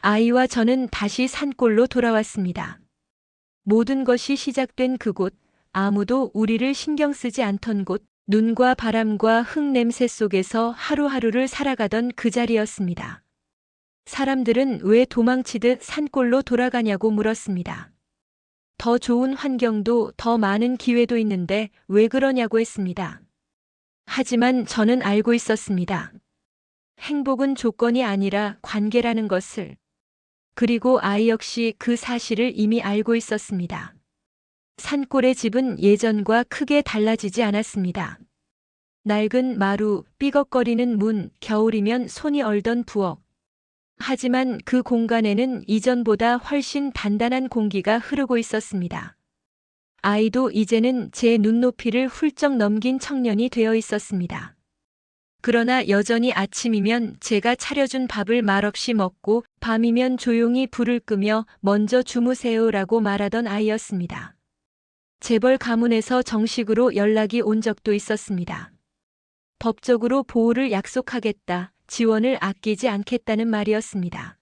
아이와 저는 다시 산골로 돌아왔습니다. 모든 것이 시작된 그곳, 아무도 우리를 신경 쓰지 않던 곳, 눈과 바람과 흙 냄새 속에서 하루하루를 살아가던 그 자리였습니다. 사람들은 왜 도망치듯 산골로 돌아가냐고 물었습니다. 더 좋은 환경도 더 많은 기회도 있는데 왜 그러냐고 했습니다. 하지만 저는 알고 있었습니다. 행복은 조건이 아니라 관계라는 것을. 그리고 아이 역시 그 사실을 이미 알고 있었습니다. 산골의 집은 예전과 크게 달라지지 않았습니다. 낡은 마루, 삐걱거리는 문, 겨울이면 손이 얼던 부엌. 하지만 그 공간에는 이전보다 훨씬 단단한 공기가 흐르고 있었습니다. 아이도 이제는 제 눈높이를 훌쩍 넘긴 청년이 되어 있었습니다. 그러나 여전히 아침이면 제가 차려준 밥을 말없이 먹고 밤이면 조용히 불을 끄며 먼저 주무세요라고 말하던 아이였습니다. 재벌 가문에서 정식으로 연락이 온 적도 있었습니다. 법적으로 보호를 약속하겠다, 지원을 아끼지 않겠다는 말이었습니다.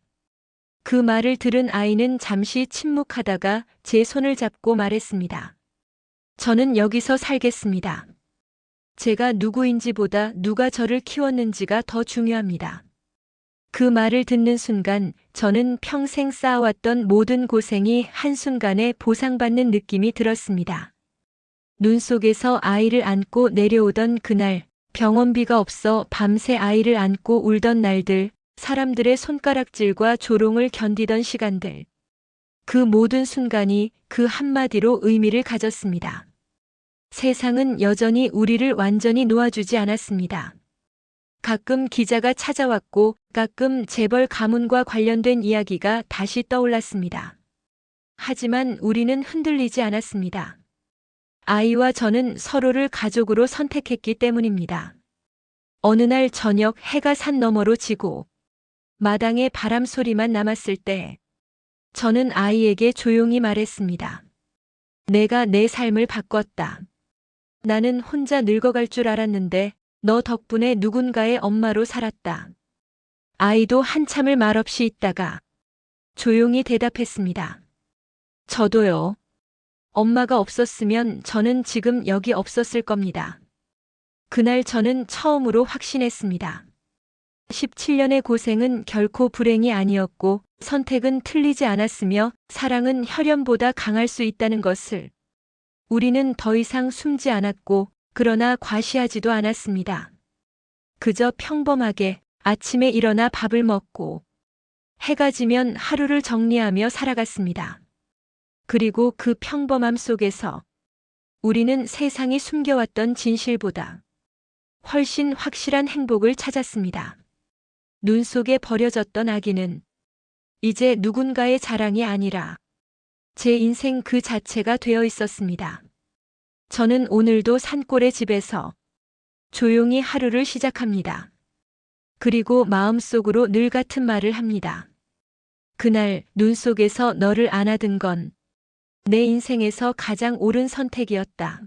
그 말을 들은 아이는 잠시 침묵하다가 제 손을 잡고 말했습니다. 저는 여기서 살겠습니다. 제가 누구인지보다 누가 저를 키웠는지가 더 중요합니다. 그 말을 듣는 순간 저는 평생 쌓아왔던 모든 고생이 한순간에 보상받는 느낌이 들었습니다. 눈 속에서 아이를 안고 내려오던 그날, 병원비가 없어 밤새 아이를 안고 울던 날들, 사람들의 손가락질과 조롱을 견디던 시간들. 그 모든 순간이 그 한마디로 의미를 가졌습니다. 세상은 여전히 우리를 완전히 놓아주지 않았습니다. 가끔 기자가 찾아왔고 가끔 재벌 가문과 관련된 이야기가 다시 떠올랐습니다. 하지만 우리는 흔들리지 않았습니다. 아이와 저는 서로를 가족으로 선택했기 때문입니다. 어느 날 저녁 해가 산 너머로 지고 마당에 바람 소리만 남았을 때 저는 아이에게 조용히 말했습니다. 내가 내 삶을 바꿨다. 나는 혼자 늙어갈 줄 알았는데 너 덕분에 누군가의 엄마로 살았다. 아이도 한참을 말없이 있다가 조용히 대답했습니다. 저도요. 엄마가 없었으면 저는 지금 여기 없었을 겁니다. 그날 저는 처음으로 확신했습니다. 17년의 고생은 결코 불행이 아니었고 선택은 틀리지 않았으며 사랑은 혈연보다 강할 수 있다는 것을. 우리는 더 이상 숨지 않았고 그러나 과시하지도 않았습니다. 그저 평범하게 아침에 일어나 밥을 먹고 해가 지면 하루를 정리하며 살아갔습니다. 그리고 그 평범함 속에서 우리는 세상이 숨겨왔던 진실보다 훨씬 확실한 행복을 찾았습니다. 눈 속에 버려졌던 아기는 이제 누군가의 자랑이 아니라 제 인생 그 자체가 되어 있었습니다. 저는 오늘도 산골의 집에서 조용히 하루를 시작합니다. 그리고 마음속으로 늘 같은 말을 합니다. 그날 눈 속에서 너를 안아든 건 내 인생에서 가장 옳은 선택이었다.